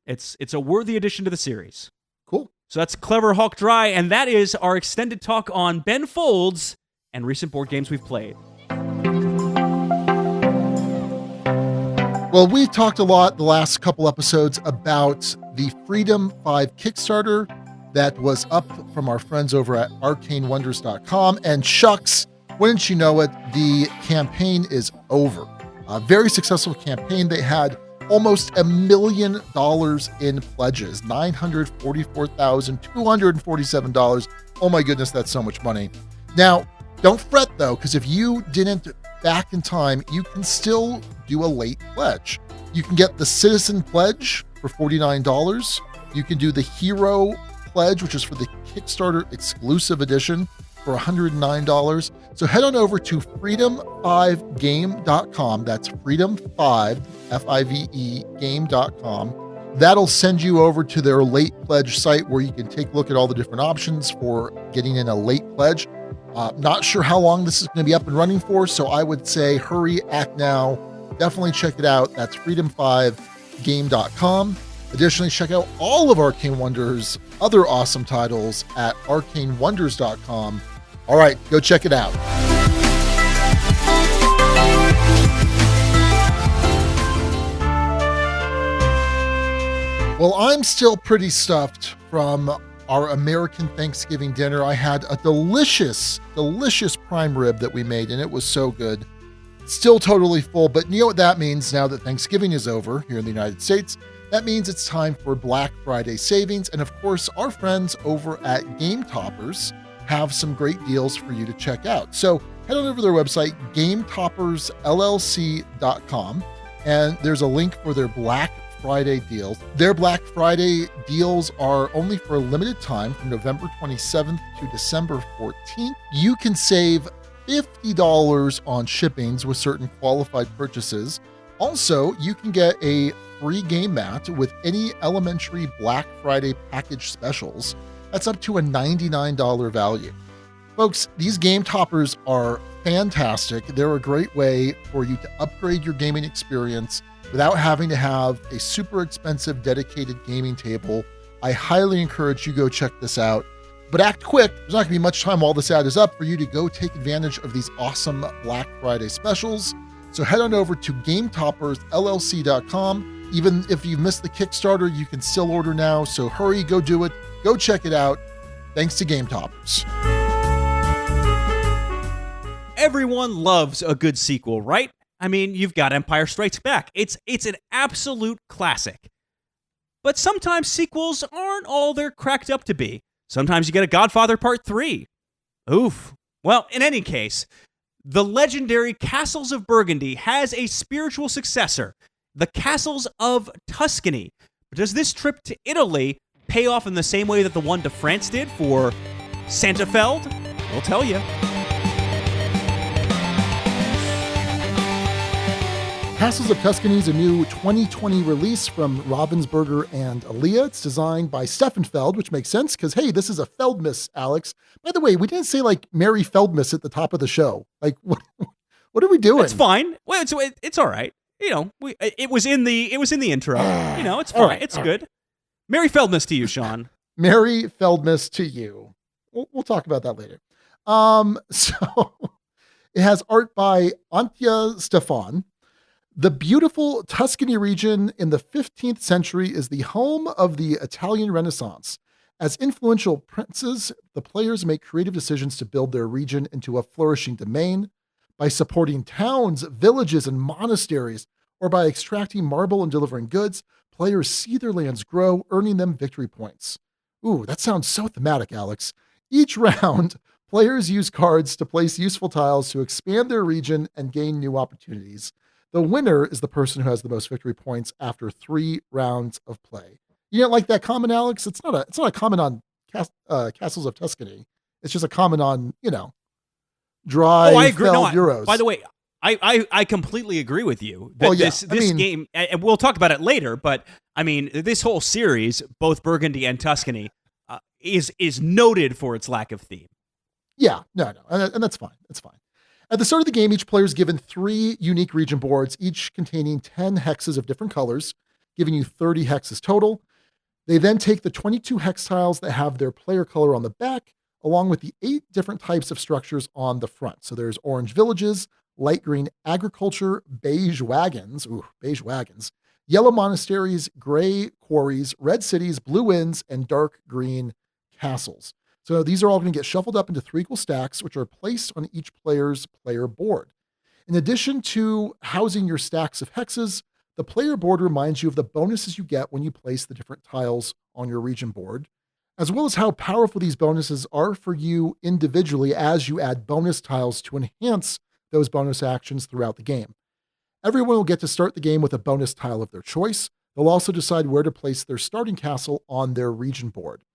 it's a worthy addition to the series. Cool. So that's Clever Hoch Drei, and that is our extended talk on Ben Folds and recent board games we've played. Well, we talked a lot the last couple episodes about the Freedom 5 Kickstarter that was up from our friends over at ArcaneWonders.com, and shucks, wouldn't you know it, the campaign is over. A very successful campaign. They had almost $1 million in pledges, $944,247. Oh my goodness, that's so much money. Now, don't fret though, because if you didn't back in time, you can still do a late pledge. You can get the Citizen Pledge for $49. You can do the Hero Pledge, which is for the Kickstarter exclusive edition, for $109. So head on over to freedom5game.com. That's freedom5, F-I-V-E, game.com. That'll send you over to their late pledge site where you can take a look at all the different options for getting in a late pledge. Not sure how long this is going to be up and running for, so I would say hurry, act now. Definitely check it out. That's freedom5game.com. Additionally, check out all of Arcane Wonders' other awesome titles at arcanewonders.com. All right, go check it out. Well, I'm still pretty stuffed from our American Thanksgiving dinner. I had a delicious prime rib that we made, and it was so good. Still totally full, but you know what that means now that Thanksgiving is over here in the United States? That means it's time for Black Friday savings. And of course, our friends over at Game Toppers have some great deals for you to check out. So head on over to their website, gametoppersllc.com, and there's a link for their Black Friday deals. Their Black Friday deals are only for a limited time from November 27th to December 14th. You can save $50 on shippings with certain qualified purchases. Also, you can get a free game mat with any Elementary Black Friday package specials. That's up to a $99 value. Folks, these game toppers are fantastic. They're a great way for you to upgrade your gaming experience without having to have a super expensive dedicated gaming table. I highly encourage you go check this out. But act quick, there's not going to be much time while this ad is up for you to go take advantage of these awesome Black Friday specials. So head on over to GameToppersLLC.com. Even if you missed the Kickstarter, you can still order now. So hurry, go do it. Go check it out. Thanks to Game Toppers. Everyone loves a good sequel, right? I mean, you've got Empire Strikes Back. It's an absolute classic. But sometimes sequels aren't all they're cracked up to be. Sometimes you get a Godfather Part 3. Oof. Well, in any case, the legendary Castles of Burgundy has a spiritual successor, the Castles of Tuscany. Does this trip to Italy pay off in the same way that the one to France did for Santa Feld? We'll tell you. Castles of Tuscany is a new 2020 release from Ravensburger and Alea. It's designed by Stefan Feld, which makes sense because, hey, this is a Feld-Mas, Alex. By the way, we didn't say like Merry Feld-Mas at the top of the show. Like, what are we doing? It's fine. Well, it's all right. You know, it was in the intro. You know, it's fine. Right, it's good. Merry Feld-Mas to you, Sean. Merry Feld-Mas to you. We'll talk about that later. So it has art by Antje Stefan. The beautiful Tuscany region in the 15th century is the home of the Italian Renaissance. As influential princes, the players make creative decisions to build their region into a flourishing domain by supporting towns, villages, and monasteries, or by extracting marble and delivering goods. Players see their lands grow, earning them victory points. Ooh, that sounds so thematic, Alex. Each round, players use cards to place useful tiles to expand their region and gain new opportunities. The winner is the person who has the most victory points after 3 rounds of play. You didn't like that comment, Alex? It's not a comment on Castles of Tuscany. It's just a comment on, dry I agree. Feld Euros. By the way, I completely agree with you. That this game, and we'll talk about it later, but I mean, this whole series, both Burgundy and Tuscany, is noted for its lack of theme. Yeah, no, and that's fine. That's fine. At the start of the game, each player is given 3 unique region boards, each containing 10 hexes of different colors, giving you 30 hexes total. They then take the 22 hex tiles that have their player color on the back, along with the 8 different types of structures on the front. So there's orange villages, light green agriculture, beige wagons, yellow monasteries, gray quarries, red cities, blue inns, and dark green castles. So these are all going to get shuffled up into 3 equal stacks, which are placed on each player's player board. In addition to housing your stacks of hexes, the player board reminds you of the bonuses you get when you place the different tiles on your region board, as well as how powerful these bonuses are for you individually as you add bonus tiles to enhance those bonus actions throughout the game. Everyone will get to start the game with a bonus tile of their choice. They'll also decide where to place their starting castle on their region board.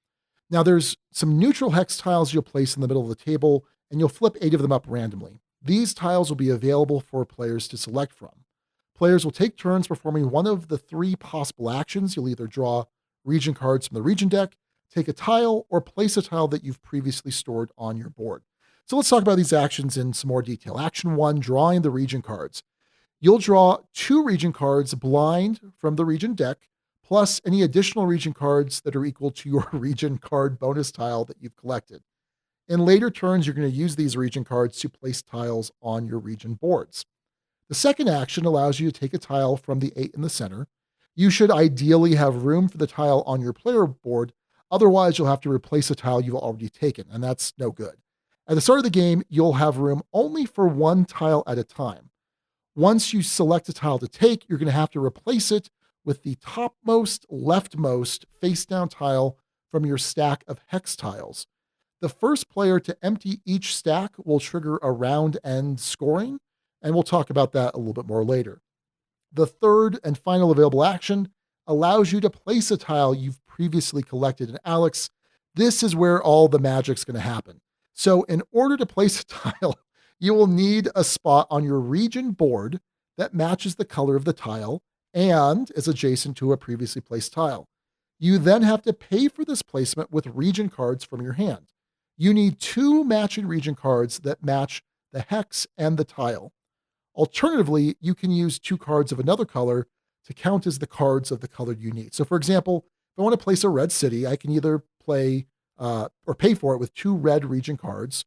Now, there's some neutral hex tiles you'll place in the middle of the table, and you'll flip 8 of them up randomly. These tiles will be available for players to select from. Players will take turns performing one of the 3 possible actions. You'll either draw region cards from the region deck, take a tile, or place a tile that you've previously stored on your board. So let's talk about these actions in some more detail. Action 1, drawing the region cards. You'll draw 2 region cards blind from the region deck, plus any additional region cards that are equal to your region card bonus tile that you've collected. In later turns, you're going to use these region cards to place tiles on your region boards. The second action allows you to take a tile from the 8 in the center. You should ideally have room for the tile on your player board, otherwise you'll have to replace a tile you've already taken, and that's no good. At the start of the game, you'll have room only for 1 tile at a time. Once you select a tile to take, you're going to have to replace it with the topmost, leftmost, face-down tile from your stack of hex tiles. The first player to empty each stack will trigger a round-end scoring, and we'll talk about that a little bit more later. The third and final available action allows you to place a tile you've previously collected. And Alex, this is where all the magic's going to happen. So in order to place a tile, You will need a spot on your region board that matches the color of the tile and is adjacent to a previously placed tile. You then have to pay for this placement with region cards from your hand. You need 2 matching region cards that match the hex and the tile. Alternatively, you can use 2 cards of another color to count as the cards of the color you need. So, for example, if I want to place a red city, I can either play or pay for it with 2 red region cards,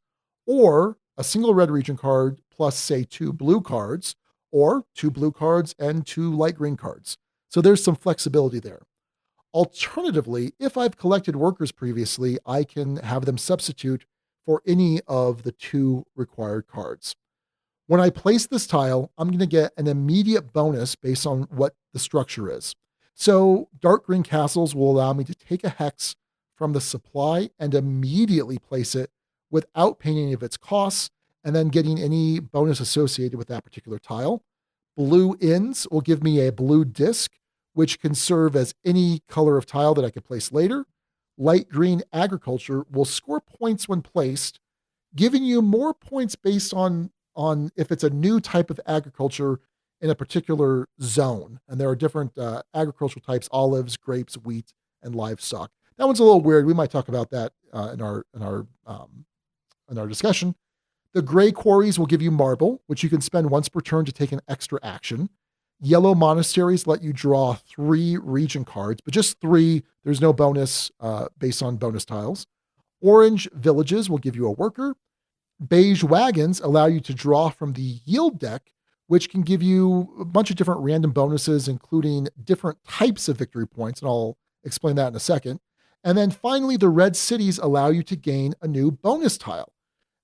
or a single red region card plus, say, 2 blue cards, or 2 blue cards and 2 light green cards. So there's some flexibility there. Alternatively, if I've collected workers previously, I can have them substitute for any of the 2 required cards. When I place this tile, I'm going to get an immediate bonus based on what the structure is. So dark green castles will allow me to take a hex from the supply and immediately place it without paying any of its costs and then getting any bonus associated with that particular tile. Blue inns will give me a blue disc, which can serve as any color of tile that I could place later. Light green agriculture will score points when placed, giving you more points based on if it's a new type of agriculture in a particular zone. And there are different agricultural types: olives, grapes, wheat, and livestock. That one's a little weird. We might talk about that in our discussion. The gray quarries will give you marble, which you can spend once per turn to take an extra action. Yellow monasteries let you draw 3 region cards, but just 3. There's no bonus based on bonus tiles. Orange villages will give you a worker. Beige wagons allow you to draw from the yield deck, which can give you a bunch of different random bonuses, including different types of victory points, and I'll explain that in a second. And then finally, the red cities allow you to gain a new bonus tile.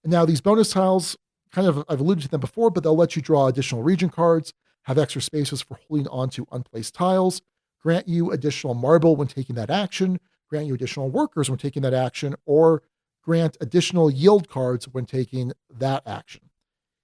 And now these bonus tiles, I've alluded to them before, but they'll let you draw additional region cards, have extra spaces for holding onto unplaced tiles, grant you additional marble when taking that action, grant you additional workers when taking that action, or grant additional yield cards when taking that action.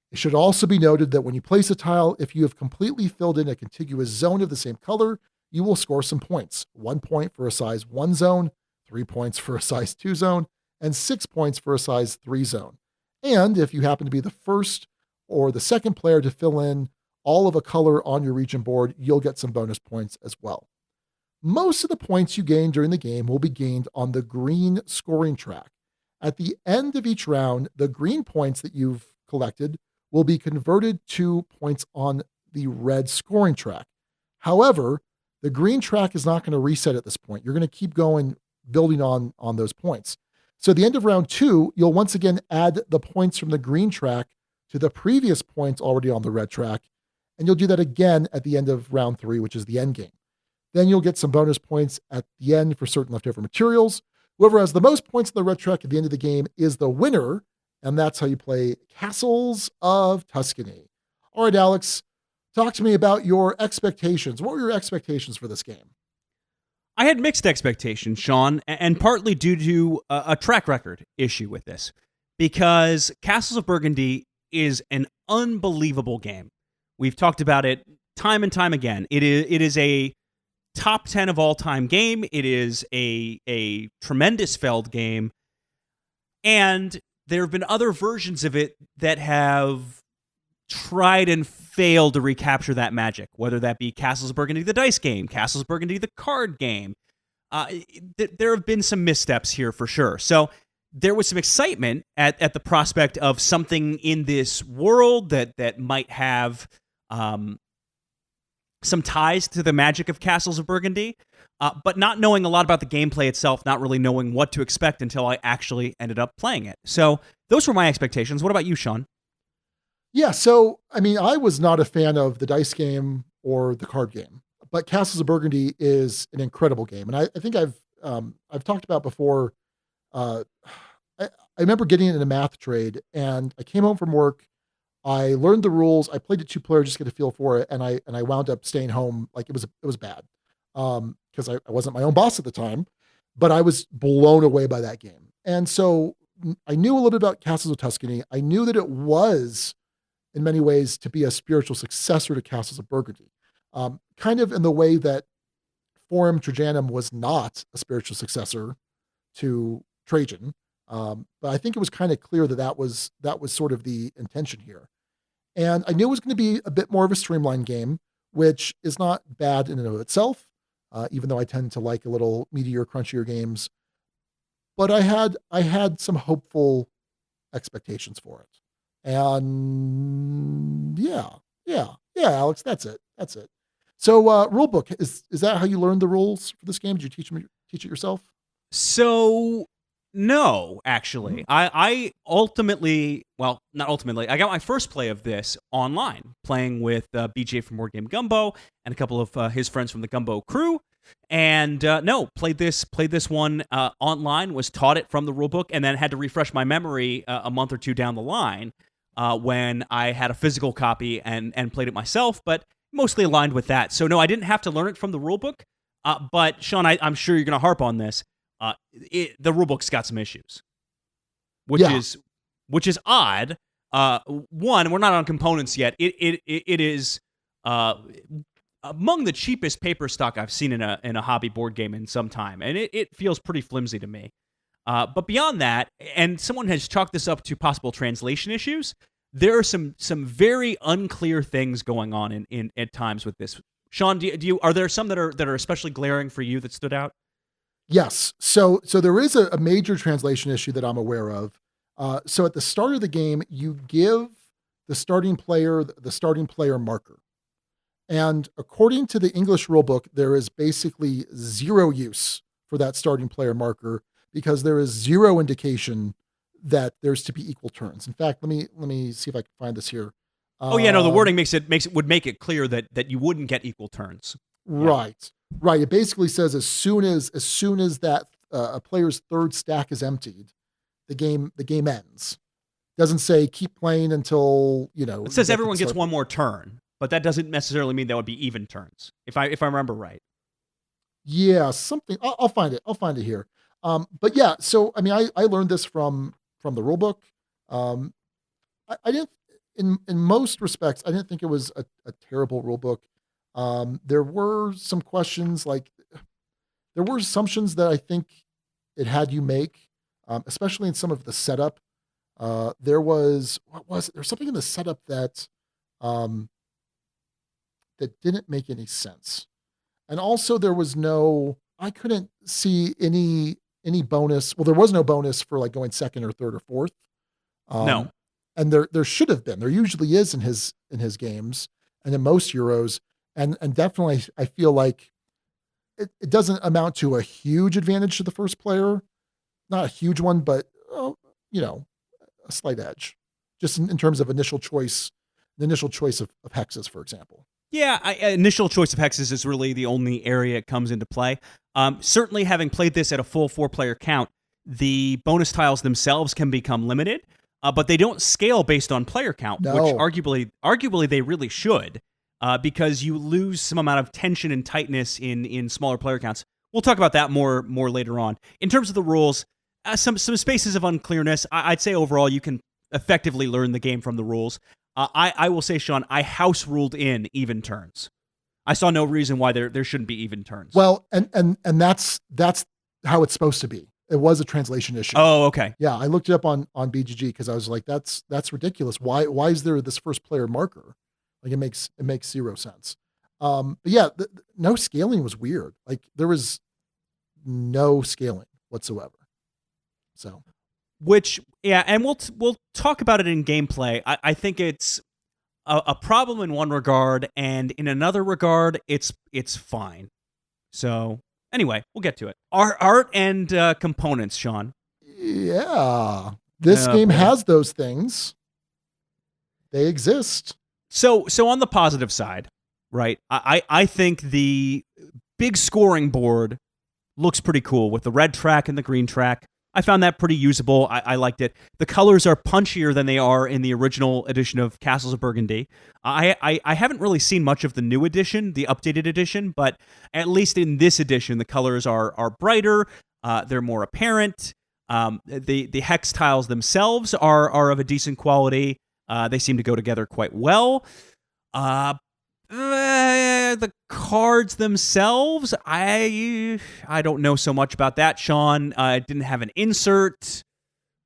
It should also be noted that when you place a tile, if you have completely filled in a contiguous zone of the same color, you will score some points. 1 point for a size 1 zone, 3 points for a size 2 zone, and 6 points for a size 3 zone. And if you happen to be the first or the second player to fill in all of a color on your region board, you'll get some bonus points as well. Most of the points you gain during the game will be gained on the green scoring track. At the end of each round, the green points that you've collected will be converted to points on the red scoring track. However, the green track is not going to reset at this point. You're going to keep going, building on those points. So at the end of round 2, you'll once again add the points from the green track to the previous points already on the red track. And you'll do that again at the end of round 3, which is the end game. Then you'll get some bonus points at the end for certain leftover materials. Whoever has the most points on the red track at the end of the game is the winner. And that's how you play Castles of Tuscany. All right, Alex, talk to me about your expectations. What were your expectations for this game? I had mixed expectations, Sean, and partly due to a track record issue with this, because Castles of Burgundy is an unbelievable game. We've talked about it time and time again. It is a top 10 of all time game. It is a tremendous Feld game, and there have been other versions of it that have tried and failed to recapture that magic, whether that be Castles of Burgundy, the dice game, Castles of Burgundy, the card game. There have been some missteps here for sure. So there was some excitement at the prospect of something in this world that might have some ties to the magic of Castles of Burgundy, but not knowing a lot about the gameplay itself, not really knowing what to expect until I actually ended up playing it. So those were my expectations. What about you, Sean? Yeah, so, I was not a fan of the dice game or the card game, but Castles of Burgundy is an incredible game. And I think I've talked about before, I remember getting it in a math trade, and I came home from work, I learned the rules, I played it 2-player just to get a feel for it, and I wound up staying home. Like, it was bad, because I wasn't my own boss at the time, but I was blown away by that game. And so I knew a little bit about Castles of Tuscany. I knew that it was, in many ways, to be a spiritual successor to Castles of Burgundy. Kind of in the way that Forum Trajanum was not a spiritual successor to Trajan. But I think it was kind of clear that was sort of the intention here. And I knew it was going to be a bit more of a streamlined game, which is not bad in and of itself, even though I tend to like a little meatier, crunchier games. But I had some hopeful expectations for it. And yeah, Alex, that's it. So rulebook, is that how you learned the rules for this game? Did you teach it yourself? So, no, actually. I ultimately, well, not ultimately, I got my first play of this online, playing with BJ from Board Game Gumbo and a couple of his friends from the Gumbo crew. And no, played this one online, was taught it from the rulebook, and then had to refresh my memory a month or two down the line when I had a physical copy and played it myself, but mostly aligned with that. So no, I didn't have to learn it from the rulebook. But Sean, I'm sure you're going to harp on this. The rulebook's got some issues, which is odd. One, we're not on components yet. It is among the cheapest paper stock I've seen in a hobby board game in some time, and it feels pretty flimsy to me. But beyond that, and someone has chalked this up to possible translation issues, there are some very unclear things going on in at times with this. Sean, are there some that are especially glaring for you that stood out? Yes. So there is a major translation issue that I'm aware of. So at the start of the game, you give the starting player marker. And according to the English rulebook, there is basically zero use for that starting player marker because there is zero indication that there's to be equal turns. In fact, let me see if I can find this here. The wording would make it clear that you wouldn't get equal turns. Right. Right. It basically says as soon as that a player's third stack is emptied, the game ends. Doesn't say keep playing until, It says everyone gets one more turn, but that doesn't necessarily mean that would be even turns. If I remember right. Yeah, something. I'll find it. I'll find it here. But yeah, so I mean, I learned this from the rulebook. I didn't, in most respects, I didn't think it was a terrible rulebook. There were some questions, like there were assumptions that I think it had you make, especially in some of the setup. There was something in the setup that that didn't make any sense, and also I couldn't see any bonus. Well, there was no bonus for like going second or third or fourth. No, and there should have been. There usually is in his games and in most Euros. And definitely, I feel like it doesn't amount to a huge advantage to the first player. Not a huge one, but, a slight edge. Just in terms of initial choice of hexes, for example. Yeah, initial choice of hexes is really the only area it comes into play. Certainly, having played this at a full 4-player count, the bonus tiles themselves can become limited, but they don't scale based on player count, which arguably they really should. Because you lose some amount of tension and tightness in smaller player counts. We'll talk about that more later on. In terms of the rules, some spaces of unclearness. I'd say overall you can effectively learn the game from the rules. I will say, Sean, I house ruled in even turns. I saw no reason why there shouldn't be even turns. Well, and that's how it's supposed to be. It was a translation issue. Oh, okay. Yeah, I looked it up on BGG because I was like, that's ridiculous. Why is there this first player marker? Like it makes zero sense. But yeah, no scaling was weird. Like there was no scaling whatsoever. So, and we'll talk about it in gameplay. I think it's a problem in one regard, and in another regard, it's fine. So anyway, we'll get to it. Art and components, Sean. Yeah, this game has those things. They exist. So on the positive side, right, I think the big scoring board looks pretty cool with the red track and the green track. I found that pretty usable. I liked it. The colors are punchier than they are in the original edition of Castles of Burgundy. I haven't really seen much of the new edition, the updated edition, but at least in this edition, the colors are brighter. They're more apparent. The hex tiles themselves are of a decent quality. They seem to go together quite well. The cards themselves, I don't know so much about that, Sean. It didn't have an insert.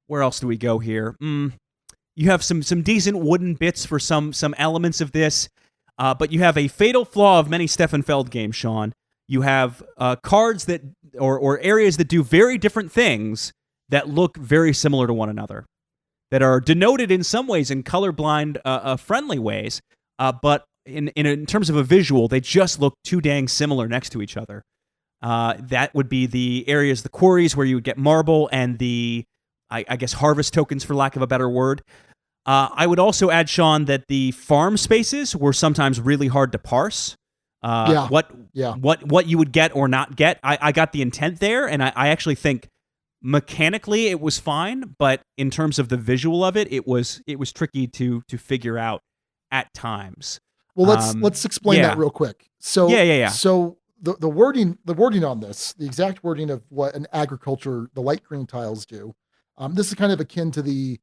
Where else do we go here? You have some decent wooden bits for some elements of this, but you have a fatal flaw of many Stefan Feld games, Sean. You have cards that or areas that do very different things that look very similar to one another, that are denoted in some ways in colorblind friendly ways, but in terms of a visual, they just look too dang similar next to each other. That would be the areas, the quarries where you would get marble and the, I guess, harvest tokens, for lack of a better word. I would also add, Sean, that the farm spaces were sometimes really hard to parse. What you would get or not get. I got the intent there, and I actually think mechanically it was fine, but in terms of the visual of it, it was tricky to figure out at times. Well, let's explain that real quick. So So the wording on this, the exact wording of what an agriculture, the light green tiles do. This is kind of akin to the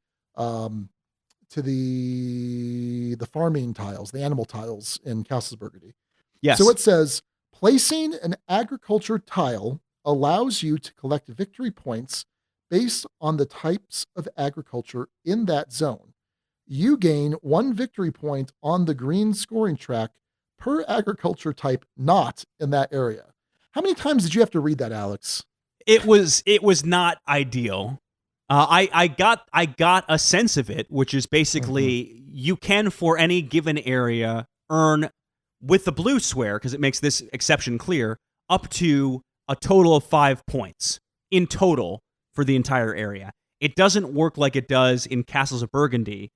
farming tiles, the animal tiles in Castles Burgundy. Yes. So it says, placing an agriculture tile allows you to collect victory points based on the types of agriculture in that zone. You gain 1 victory point on the green scoring track per agriculture type not in that area. How many times did you have to read that, Alex? It was not ideal. I got a sense of it, which is basically you can, for any given area, earn, with the blue square, because it makes this exception clear, up to a total of 5 points in total for the entire area. It doesn't work like it does in Castles of Burgundy,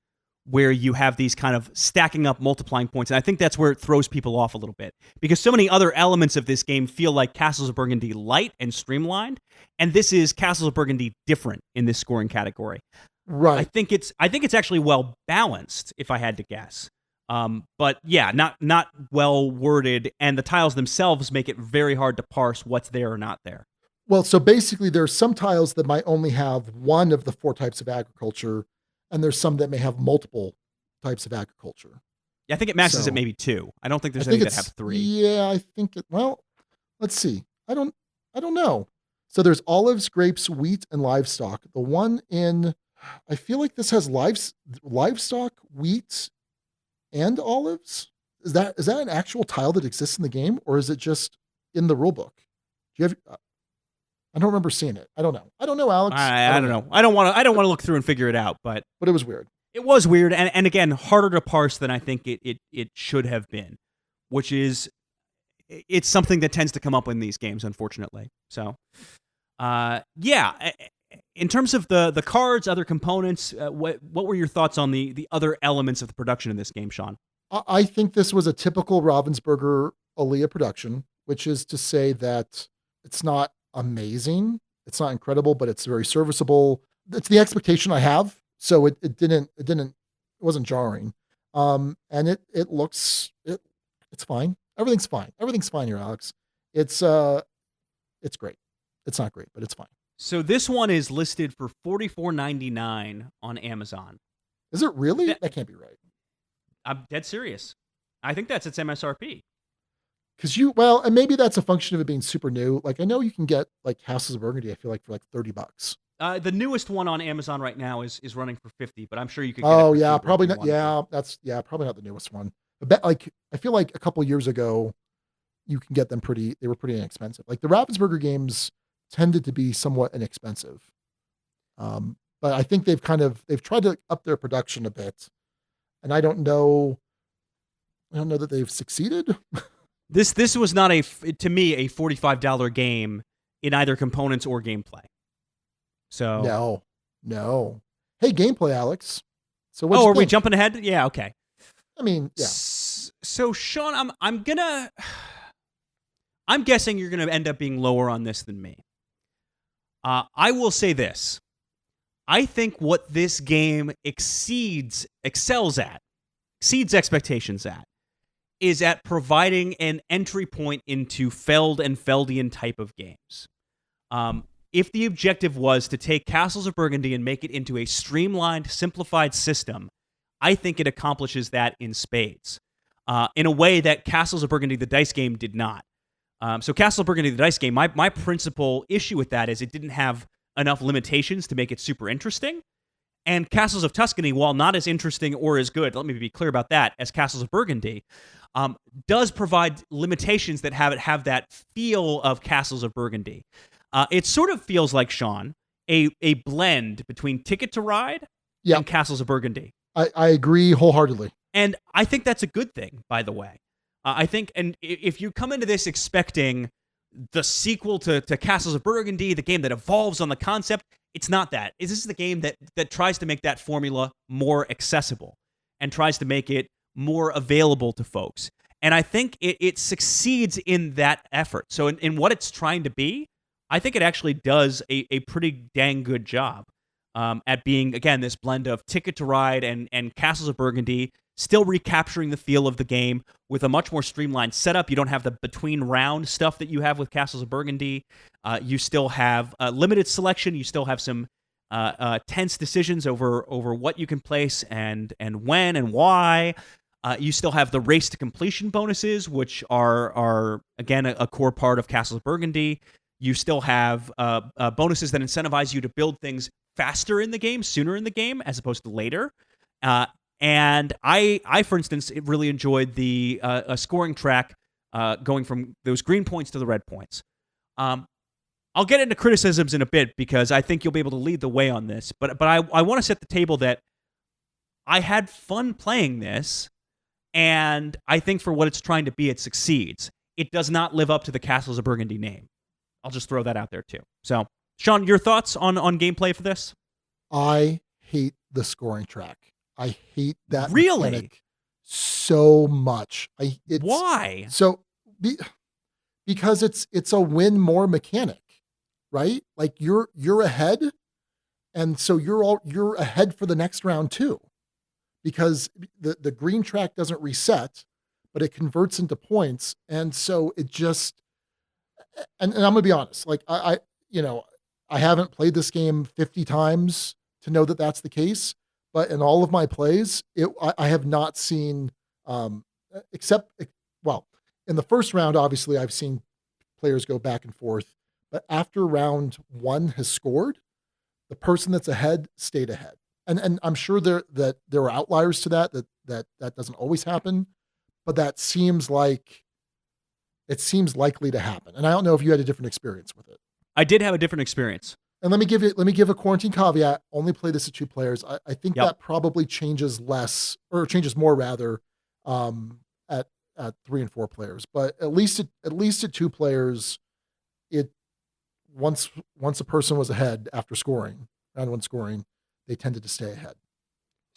where you have these kind of stacking up multiplying points. And I think that's where it throws people off a little bit, because so many other elements of this game feel like Castles of Burgundy light and streamlined, and this is Castles of Burgundy different in this scoring category. Right. I think it's actually well balanced, if I had to guess. But yeah, not well worded, and the tiles themselves make it very hard to parse what's there or not there. Well, so basically there's some tiles that might only have one of the 4 types of agriculture, and there's some that may have multiple types of agriculture. Yeah, I think it maxes at maybe 2. I don't think there's any that have 3. Yeah, I think well, let's see. I don't know. So there's olives, grapes, wheat, and livestock. The one in, I feel like this has livestock, wheat, and olives. Is that an actual tile that exists in the game, or is it just in the rule book? Do you have? I don't remember seeing it. I don't know, Alex. I don't know. I don't want to look through and figure it out, but it was weird. It was weird, and again, harder to parse than I think it should have been, which is, it's something that tends to come up in these games, unfortunately. So, yeah. In terms of the cards, other components, what were your thoughts on the other elements of the production in this game, Sean? I think this was a typical Ravensburger Alea production, which is to say that it's not amazing, it's not incredible, but it's very serviceable. It's the expectation I have, so it wasn't jarring. And it looks, it's fine. Everything's fine here, Alex. It's great. It's not great, but it's fine. So this one is listed for $44.99 on Amazon. Is it really? That can't be right. I'm dead serious. I think that's its MSRP. And maybe that's a function of it being super new. Like, I know you can get like Castles of Burgundy, I feel like, for like $30. The newest one on Amazon right now is running for $50, but I'm sure you could get Oh it for yeah, cheaper probably if you not. wanted to. Yeah, probably not the newest one. I feel like a couple years ago, you can get them they were pretty inexpensive. Like the Ravensburger games tended to be somewhat inexpensive. But I think they've tried to up their production a bit. And I don't know that they've succeeded. This was not to me a $45 game in either components or gameplay. So no. Hey, gameplay, Alex. So what? Are we jumping ahead? Yeah, okay. I mean, yeah. So Sean, I'm guessing you're gonna end up being lower on this than me. I will say this. I think what this game exceeds expectations at, is at providing an entry point into Feld and Feldian type of games. If the objective was to take Castles of Burgundy and make it into a streamlined, simplified system, I think it accomplishes that in spades, in a way that Castles of Burgundy, the dice game, did not. So Castles of Burgundy, the dice game, my principal issue with that is it didn't have enough limitations to make it super interesting. And Castles of Tuscany, while not as interesting or as good, let me be clear about that, as Castles of Burgundy, does provide limitations that have that feel of Castles of Burgundy. It sort of feels like, Sean, a blend between Ticket to Ride and Castles of Burgundy. I agree wholeheartedly. And I think that's a good thing, by the way. I think, and if you come into this expecting the sequel to Castles of Burgundy, the game that evolves on the concept, it's not that. This is the game that tries to make that formula more accessible and tries to make it more available to folks. And I think it succeeds in that effort. So in what it's trying to be, I think it actually does a pretty dang good job at being, again, this blend of Ticket to Ride and Castles of Burgundy, still recapturing the feel of the game with a much more streamlined setup. You don't have the between round stuff that you have with Castles of Burgundy. You still have limited selection. You still have some tense decisions over what you can place and when and why. You still have the race to completion bonuses, which are again a core part of Castles of Burgundy. You still have bonuses that incentivize you to build things faster in the game, sooner in the game, as opposed to later. And I, for instance, really enjoyed the scoring track going from those green points to the red points. I'll get into criticisms in a bit because I think you'll be able to lead the way on this. But I want to set the table that I had fun playing this, and I think for what it's trying to be, it succeeds. It does not live up to the Castles of Burgundy name. I'll just throw that out there too. So, Sean, your thoughts on gameplay for this? I hate the scoring track. I hate that mechanic so much. Why? So because it's a win more mechanic, right? Like you're ahead, and so you're ahead for the next round too, because the green track doesn't reset, but it converts into points, and so it just and I'm gonna be honest, like I haven't played this game 50 times to know that that's the case. But in all of my plays, I have not seen, except, well, in the first round, obviously, I've seen players go back and forth. But after round one has scored, the person that's ahead stayed ahead. And I'm sure there are outliers to that doesn't always happen, but that seems likely to happen. And I don't know if you had a different experience with it. I did have a different experience. And let me give a quarantine caveat. Only play this at 2 players. I think that probably changes more rather, at 3 and 4 players. But at least at 2 players, once a person was ahead after round 1 scoring, they tended to stay ahead.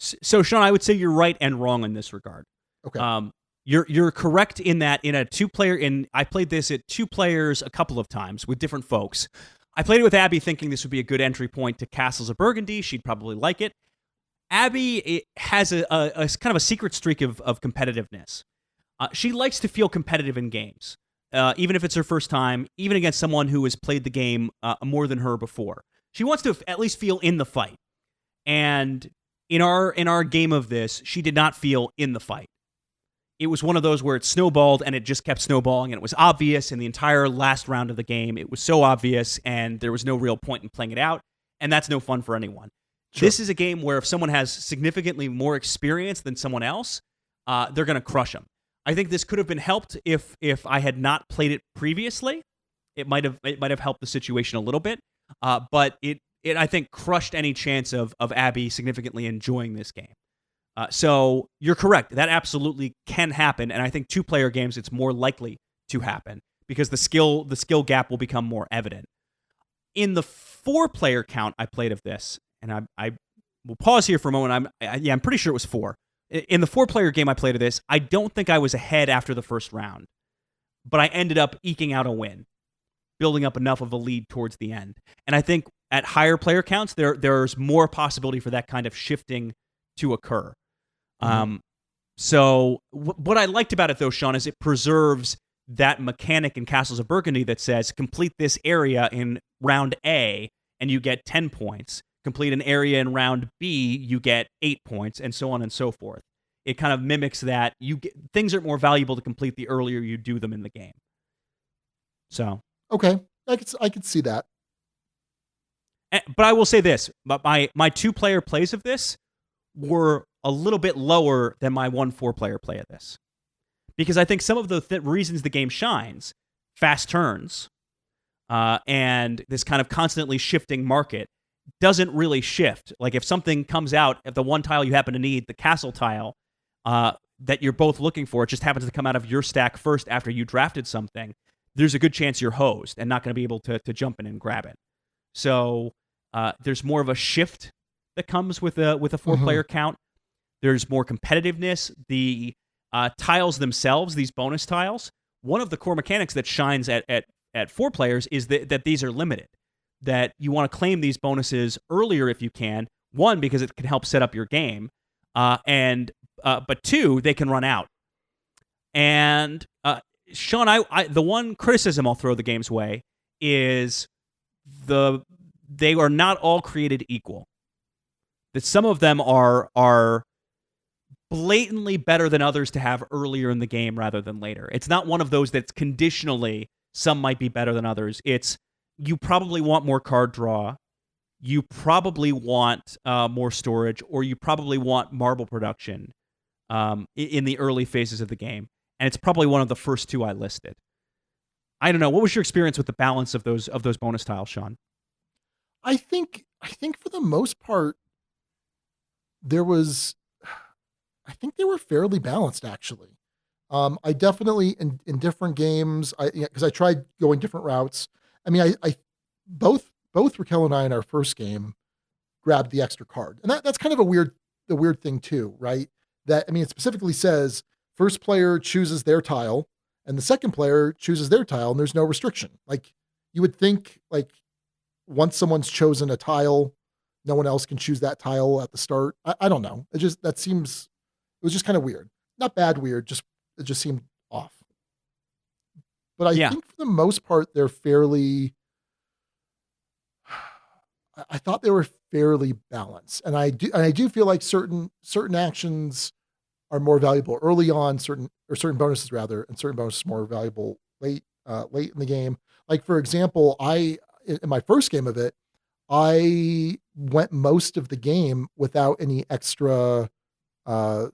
So, Sean, I would say you're right and wrong in this regard. Okay. You're correct in that in a 2-player. I played this at 2 players a couple of times with different folks. I played it with Abby thinking this would be a good entry point to Castles of Burgundy. She'd probably like it. Abby has a kind of a secret streak of competitiveness. She likes to feel competitive in games, even if it's her first time, even against someone who has played the game more than her before. She wants to at least feel in the fight. And in our game of this, she did not feel in the fight. It was one of those where it snowballed and it just kept snowballing, and it was obvious in the entire last round of the game. It was so obvious, and there was no real point in playing it out, and that's no fun for anyone. Sure. This is a game where if someone has significantly more experience than someone else, they're going to crush them. I think this could have been helped if I had not played it previously. It might have helped the situation a little bit, but it I think crushed any chance of Abby significantly enjoying this game. So you're correct. That absolutely can happen, and I think 2-player games it's more likely to happen because the skill gap will become more evident. In the 4-player count I played of this, and I will pause here for a moment. I'm pretty sure it was 4. In the 4-player game I played of this, I don't think I was ahead after the first round, but I ended up eking out a win, building up enough of a lead towards the end. And I think at higher player counts, there's more possibility for that kind of shifting to occur. So what I liked about it, though, Sean, is it preserves that mechanic in Castles of Burgundy that says complete this area in round A and you get 10 points. Complete an area in round B, you get 8 points, and so on and so forth. It kind of mimics that. Things are more valuable to complete the earlier you do them in the game. So okay, I could see that. But I will say this: my 2-player plays of this were a little bit lower than my 1-4-player play of this, because I think some of the reasons the game shines, fast turns, and this kind of constantly shifting market, doesn't really shift. Like if something comes out, if the one tile you happen to need, the castle tile, that you're both looking for, it just happens to come out of your stack first after you drafted something, there's a good chance you're hosed and not going to be able to jump in and grab it. So there's more of a shift that comes with a 4-player count. There's more competitiveness. The tiles themselves, these bonus tiles, one of the core mechanics that shines at 4 players is that these are limited. That you want to claim these bonuses earlier if you can. 1, because it can help set up your game, but 2, they can run out. And Sean, I the one criticism I'll throw the game's way is they are not all created equal. That some of them are blatantly better than others to have earlier in the game rather than later. It's not one of those that's conditionally some might be better than others. It's you probably want more card draw, you probably want more storage, or you probably want marble production in the early phases of the game. And it's probably one of the first 2 I listed. I don't know. What was your experience with the balance of those bonus tiles, Sean? I think for the most part, I think they were fairly balanced, actually. I definitely in different games, because I tried going different routes. I mean, I both Raquel and I in our first game grabbed the extra card, and that's kind of the weird thing too, right? That, I mean, it specifically says first player chooses their tile, and the second player chooses their tile, and there's no restriction. Like you would think, like once someone's chosen a tile, no one else can choose that tile at the start. I don't know. It was just kind of weird. Not bad weird, it just seemed off. But I think for the most part, they're fairly, I thought they were fairly balanced. And I do feel like certain actions are more valuable early on, certain bonuses rather, and certain bonuses more valuable late in the game. Like for example, in my first game of it, I went most of the game without any extra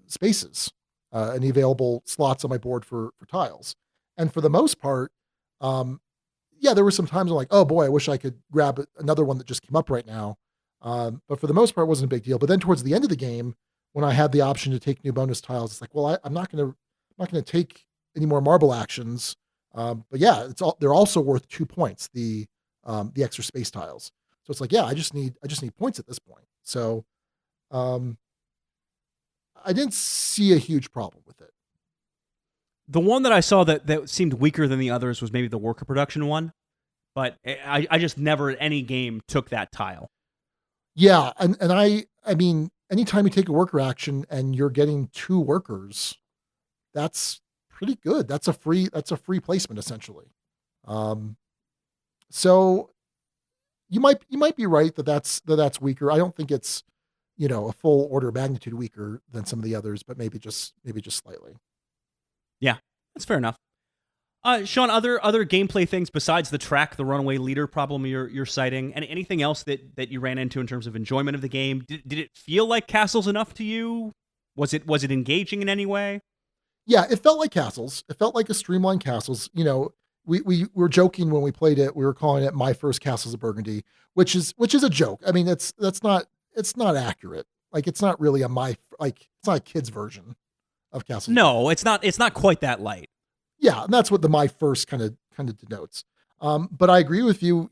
spaces, any available slots on my board for tiles. And for the most part, there were some times I'm like, oh boy, I wish I could grab another one that just came up right now. But for the most part, it wasn't a big deal. But then towards the end of the game, when I had the option to take new bonus tiles, it's like, well, I'm not going to take any more marble actions. But yeah, they're also worth 2 points, the extra space tiles. So it's like, yeah, I just need points at this point. So I didn't see a huge problem with it. The one that I saw that seemed weaker than the others was maybe the worker production one, but I just never at any game took that tile. Yeah, and I mean, anytime you take a worker action and you're getting 2 workers, that's pretty good. That's a free placement essentially. So you might be right that's weaker. I don't think it's, a full order of magnitude weaker than some of the others, but maybe just slightly. Yeah, that's fair enough. Sean, other gameplay things besides the track, the runaway leader problem you're citing, and anything else that you ran into in terms of enjoyment of the game? Did it feel like castles enough to you? Was it engaging in any way? Yeah, it felt like castles. It felt like a streamlined castles. We were joking when we played it. We were calling it My First Castles of Burgundy, which is a joke. I mean, it's not accurate. Like it's not really it's not a kid's version of Castles. No, it's not quite that light. Yeah, and that's what the My First kind of denotes. But I agree with you.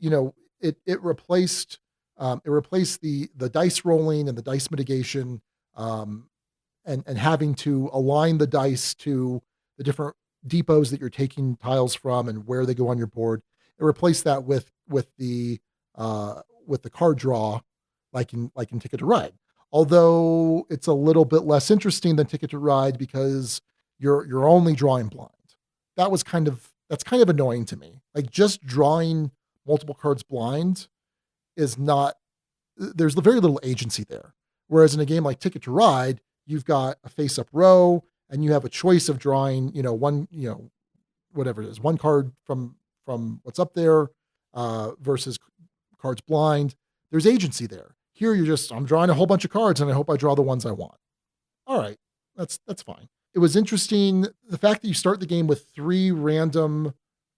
It replaced the dice rolling and the dice mitigation, and having to align the dice to the different depots that you're taking tiles from and where they go on your board. It replaced that with the card draw, like in Ticket to Ride. Although it's a little bit less interesting than Ticket to Ride because you're only drawing blind. That's kind of annoying to me. Like just drawing multiple cards blind is not, there's very little agency there. Whereas in a game like Ticket to Ride, you've got a face up row and you have a choice of drawing, one, whatever it is, one card from what's up there, versus cards blind. there's agency there. Here I'm drawing a whole bunch of cards and I hope I draw the ones I want. All right, that's fine. It was interesting, the fact that you start the game with 3 random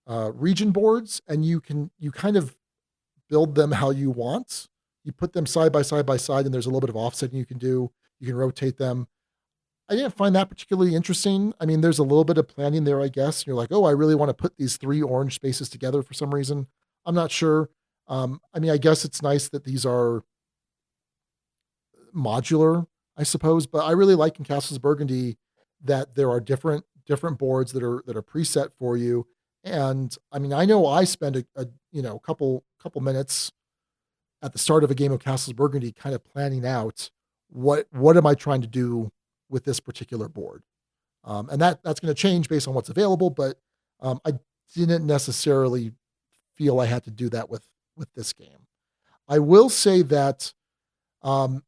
region boards, and you kind of build them how you want. You put them side by side by side, and there's a little bit of offsetting you can do. You can rotate them. I didn't find that particularly interesting. I mean, there's a little bit of planning there, I guess. You're like, oh, I really want to put these 3 orange spaces together for some reason. I'm not sure. I mean, I guess it's nice that these are modular, I suppose, but I really like in Castles of Burgundy that there are different boards that are preset for you. And I mean, I know I spend a couple minutes at the start of a game of Castles of Burgundy kind of planning out what am I trying to do with this particular board. And that's going to change based on what's available, but I didn't necessarily feel I had to do that with this game. I will say that, and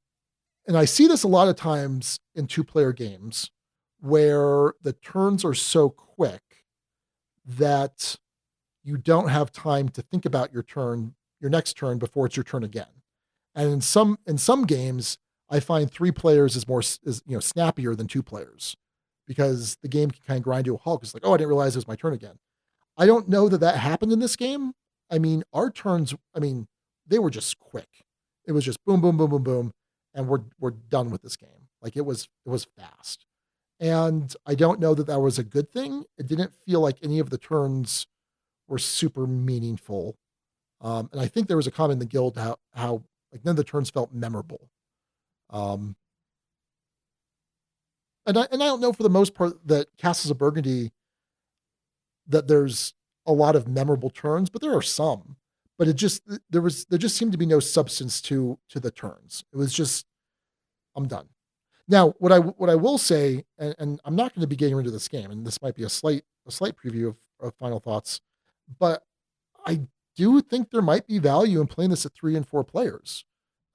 I see this a lot of times in 2-player games where the turns are so quick that you don't have time to think about your next turn before it's your turn again. And in some games, I find 3 players is snappier than 2 players, because the game can kind of grind to a halt. It's like, oh, I didn't realize it was my turn again. I don't know that happened in this game. I mean, our turns, they were just quick. It was just boom, boom, boom, boom, boom, and we're done with this game. Like it was fast. And I don't know that was a good thing. It didn't feel like any of the turns were super meaningful. And I think there was a comment in the guild how like none of the turns felt memorable. And I don't know for the most part that Castles of Burgundy, that there's a lot of memorable turns, but there are some. But there just seemed to be no substance to the turns. It was just, I'm done. Now, what I will say, and I'm not going to be getting into this game, and this might be a slight preview of final thoughts, but I do think there might be value in playing this at 3 and 4 players.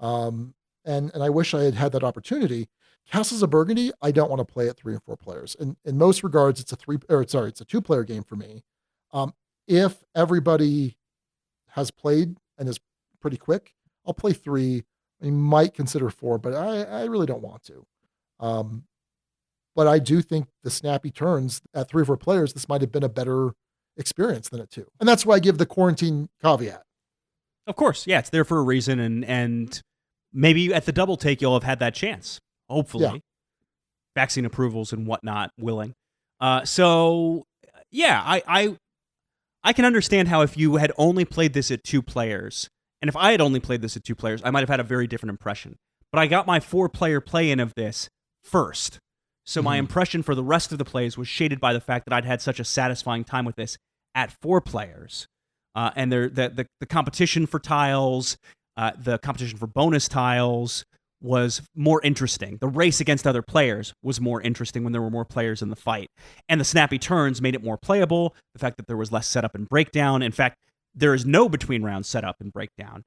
And I wish I had that opportunity. Castles of Burgundy, I don't want to play at 3 and 4 players. And in most regards, it's a 2-player game for me. If everybody has played and is pretty quick, I'll play 3. I might consider 4, but I really don't want to. But I do think the snappy turns at 3 or 4 players, this might have been a better experience than at 2. And that's why I give the quarantine caveat. Of course. Yeah, it's there for a reason. And maybe at the double take, you'll have had that chance. Hopefully. Yeah. Vaccine approvals and whatnot willing. So, yeah, I can understand how if you had only played this at 2 players, and if I had only played this at 2 players, I might have had a very different impression. But I got my 4-player play-in of this first. So my impression for the rest of the plays was shaded by the fact that I'd had such a satisfying time with this at 4 players. And the competition for tiles, the competition for bonus tiles was more interesting. The race against other players was more interesting when there were more players in the fight. And the snappy turns made it more playable. The fact that there was less setup and breakdown. In fact, there is no between round setup and breakdown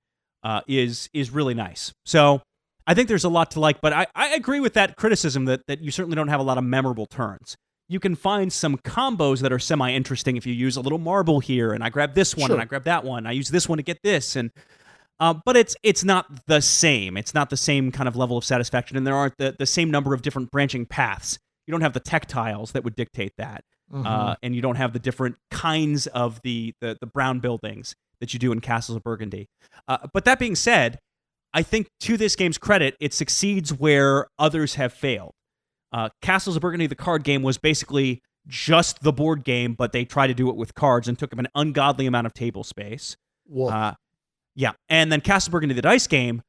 is really nice. So I think there's a lot to like, but I agree with that criticism that you certainly don't have a lot of memorable turns. You can find some combos that are semi-interesting if you use a little marble here, and I grab this one, and I grab that one. I use this one to get this, and but it's not the same. It's not the same kind of level of satisfaction, and there aren't the same number of different branching paths. You don't have the tech tiles that would dictate that, and you don't have the different kinds of the brown buildings that you do in Castles of Burgundy. But that being said, I think to this game's credit, it succeeds where others have failed. Castles of Burgundy, the card game, was basically just the board game, but they tried to do it with cards and took up an ungodly amount of table space. Yeah, and then Castles of Burgundy, the dice game,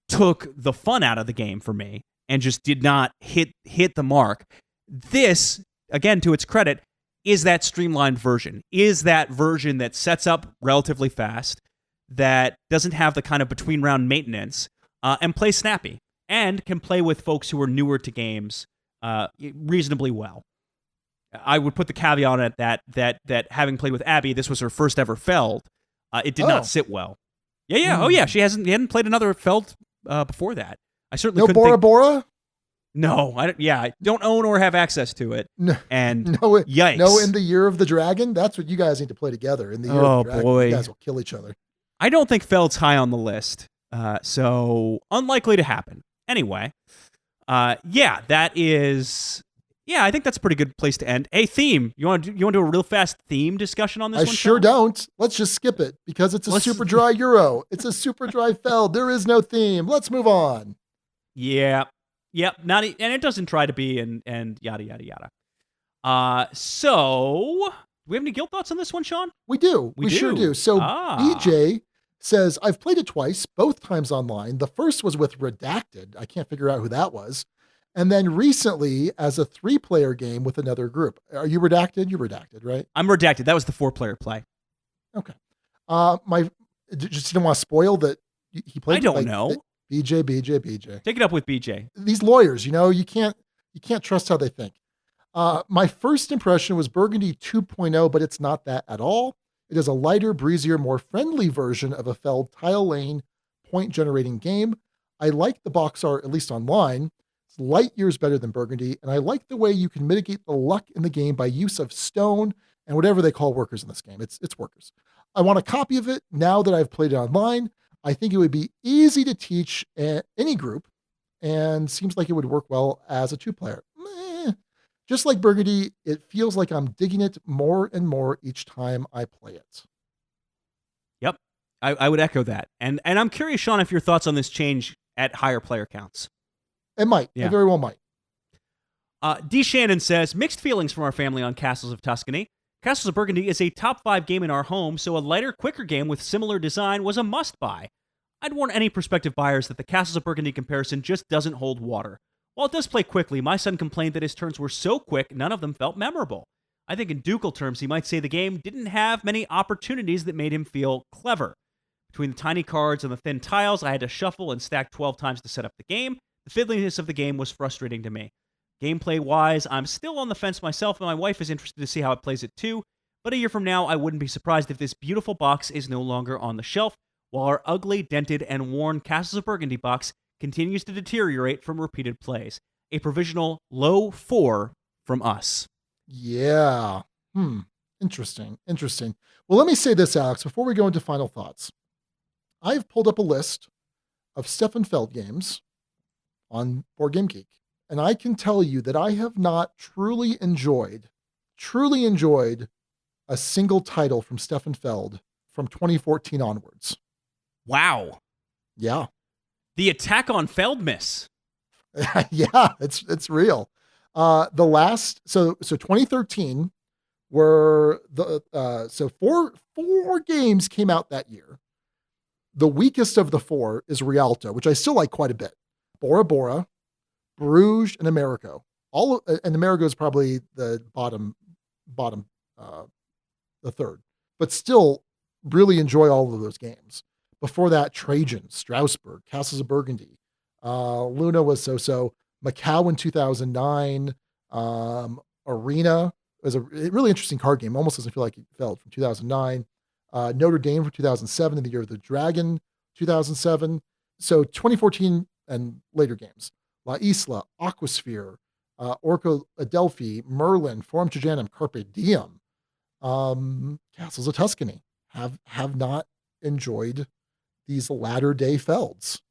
took the fun out of the game for me and just did not hit the mark. This, again, to its credit, is that streamlined version, is that version that sets up relatively fast, that doesn't have the kind of between-round maintenance, and plays snappy, and can play with folks who are newer to games reasonably well. I would put the caveat on it that having played with Abby, this was her first ever Feld. It did not sit well. Yeah. Oh, yeah. She hadn't played another Feld before that. I certainly couldn't Bora Bora? No, I don't own or have access to it. No, and yikes. No, in the Year of the Dragon? That's what you guys need to play together. In the Year of the Dragon, boy. You guys will kill each other. I don't think Feld's high on the list. So unlikely to happen. Anyway, that is. Yeah, I think that's a pretty good place to end. Hey, theme. You want to do a real fast theme discussion on this one? I sure don't. Let's just skip it because it's a super dry Euro. It's a super dry Feld. There is no theme. Let's move on. Yeah. Yep. And it doesn't try to be and yada yada yada. So do we have any guild thoughts on this one, Sean? We do. We sure do. So BJ says, I've played it twice, both times online. The first was with Redacted. I can't figure out who that was. And then recently as a 3-player game with another group. Are you Redacted? You're Redacted, right? I'm Redacted. That was the 4-player play. Okay. Just didn't want to spoil that he played. I don't know. BJ. Take it up with BJ. These lawyers, you can't trust how they think. My first impression was Burgundy 2.0, but it's not that at all. It is a lighter, breezier, more friendly version of a Feld tile lane point generating game. I like the box art, at least online. It's light years better than Burgundy, and I like the way you can mitigate the luck in the game by use of stone and whatever they call workers in this game. It's workers. I want a copy of it now that I've played it online. I think it would be easy to teach any group, and seems like it would work well as a 2-player. Just like Burgundy, it feels like I'm digging it more and more each time I play it. Yep, I would echo that. And I'm curious, Sean, if your thoughts on this change at higher player counts. It might. Yeah. It very well might. D. Shannon says, mixed feelings from our family on Castles of Tuscany. Castles of Burgundy is a top 5 game in our home, so a lighter, quicker game with similar design was a must-buy. I'd warn any prospective buyers that the Castles of Burgundy comparison just doesn't hold water. While it does play quickly, my son complained that his turns were so quick, none of them felt memorable. I think in ducal terms, he might say the game didn't have many opportunities that made him feel clever. Between the tiny cards and the thin tiles, I had to shuffle and stack 12 times to set up the game. The fiddliness of the game was frustrating to me. Gameplay-wise, I'm still on the fence myself, and my wife is interested to see how it plays it too. But a year from now, I wouldn't be surprised if this beautiful box is no longer on the shelf, while our ugly, dented, and worn Castles of Burgundy box continues to deteriorate from repeated plays. A provisional low 4 from us. Yeah. Interesting. Well, let me say this, Alex, before we go into final thoughts. I've pulled up a list of Stefan Feld games on Board Game Geek, and I can tell you that I have not truly enjoyed a single title from Stefan Feld from 2014 onwards. Wow. Yeah. The attack on Feld-Mas. Yeah, it's real. The last, so 2013 were so four games came out that year. The weakest of the 4 is Rialto, which I still like quite a bit. Bora Bora, Bruges, and Amerigo. And Amerigo is probably the bottom, the third, but still really enjoy all of those games. Before that, Trajan, Strasbourg, Castles of Burgundy, Luna was so. Macau in 2009, Arena was a really interesting card game. Almost doesn't feel like it Feld from 2009. Notre Dame from 2007, in the Year of the Dragon, 2007. So 2014 and later games. La Isla, Aquasphere, Orco Adelphi, Merlin, Forum Trajanum, Carpe Diem, Castles of Tuscany. Have not enjoyed these latter day Felds.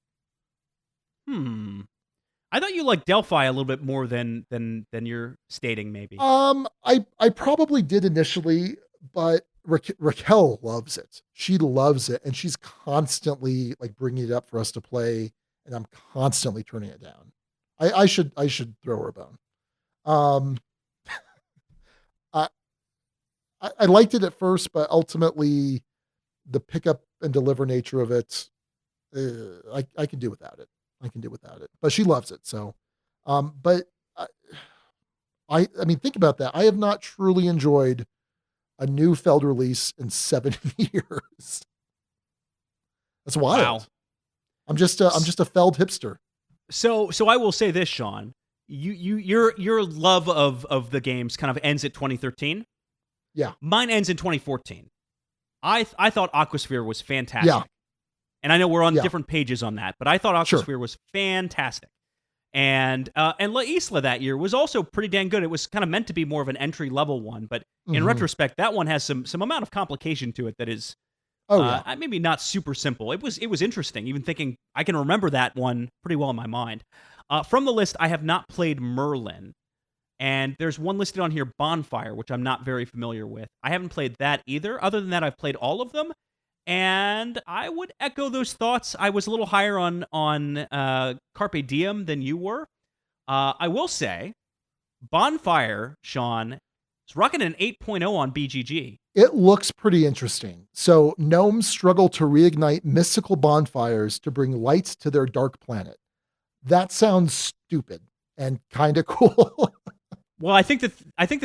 I thought you liked Delphi a little bit more than you're stating, maybe. I probably did initially, but Raquel loves it. She loves it, and she's constantly like bringing it up for us to play, and I'm constantly turning it down. I should throw her a bone. I liked it at first, but ultimately the pick up and deliver nature of it, I can do without it. But she loves it. So, but I mean, think about that. I have not truly enjoyed a new Feld release in 7 years. That's wild. Wow. I'm just a Feld hipster. So I will say this, Sean. Your love of the games kind of ends at 2013. Yeah. Mine ends in 2014. I thought Aquasphere was fantastic. Yeah. And I know we're on different pages on that, but I thought Aquasphere was fantastic. And La Isla that year was also pretty dang good. It was kind of meant to be more of an entry level one, but in retrospect, that one has some amount of complication to it that is Oh, yeah. Maybe not super simple. It was interesting. Even thinking, I can remember that one pretty well in my mind. From the list, I have not played Merlin. And there's one listed on here, Bonfire, which I'm not very familiar with. I haven't played that either. Other than that, I've played all of them. And I would echo those thoughts. I was a little higher on Carpe Diem than you were. I will say, Bonfire, Sean, is rocking an 8.0 on BGG. It looks pretty interesting. So gnomes struggle to reignite mystical bonfires to bring light to their dark planet. That sounds stupid and kind of cool. Well, I think the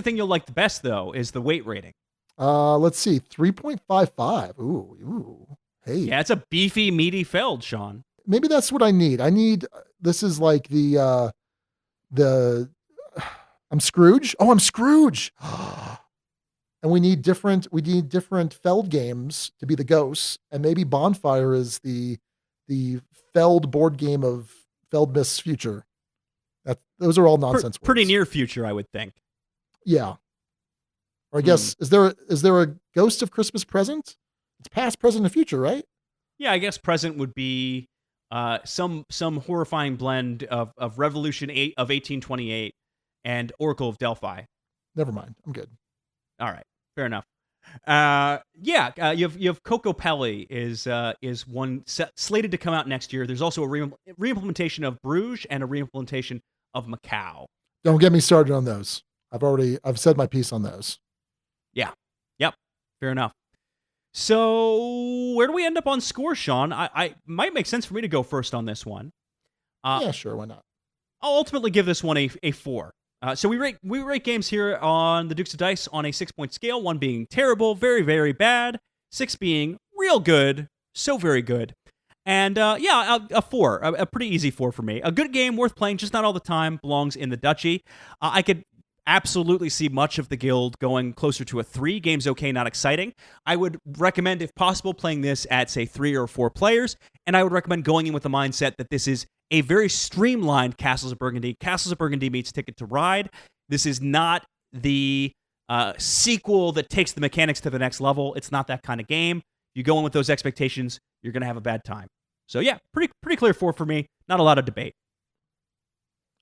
thing you'll like the best, though, is the weight rating. Let's see, 3.55. Ooh, hey. Yeah, it's a beefy, meaty Feld, Sean. Maybe that's what I need. This is like the I'm Scrooge. Oh, I'm Scrooge. And we need different Feld games to be the ghosts, and maybe Bonfire is the Feld board game of Feld-Mas future. Those are all nonsense words. Pretty near future, I would think. Yeah. Or I guess is there a Ghost of Christmas Present? It's past, present, and future, right? Yeah, I guess present would be some horrifying blend of Revolution 8 of 1828 and Oracle of Delphi. Never mind. I'm good. All right, fair enough. You have Coco Pelli is one slated to come out next year. There's also a reimplementation of Bruges and a reimplementation of Macau. Don't get me started on those. I've said my piece on those. Yeah. Yep. Fair enough. So where do we end up on score, Sean? I might make sense for me to go first on this one. Yeah, sure. Why not? I'll ultimately give this one a 4. So we rate games here on the Dukes of Dice on a 6-point scale, 1 being terrible, very, very bad, 6 being real good, so very good. And a 4, a pretty easy 4 for me. A good game, worth playing, just not all the time, belongs in the Duchy. I could absolutely see much of the guild going closer to a 3. Game's okay, not exciting. I would recommend, if possible, playing this at, say, 3 or 4 players, and I would recommend going in with the mindset that this is a very streamlined Castles of Burgundy. Castles of Burgundy meets Ticket to Ride. This is not the sequel that takes the mechanics to the next level. It's not that kind of game. You go in with those expectations, you're going to have a bad time. So yeah, pretty clear 4 for me. Not a lot of debate.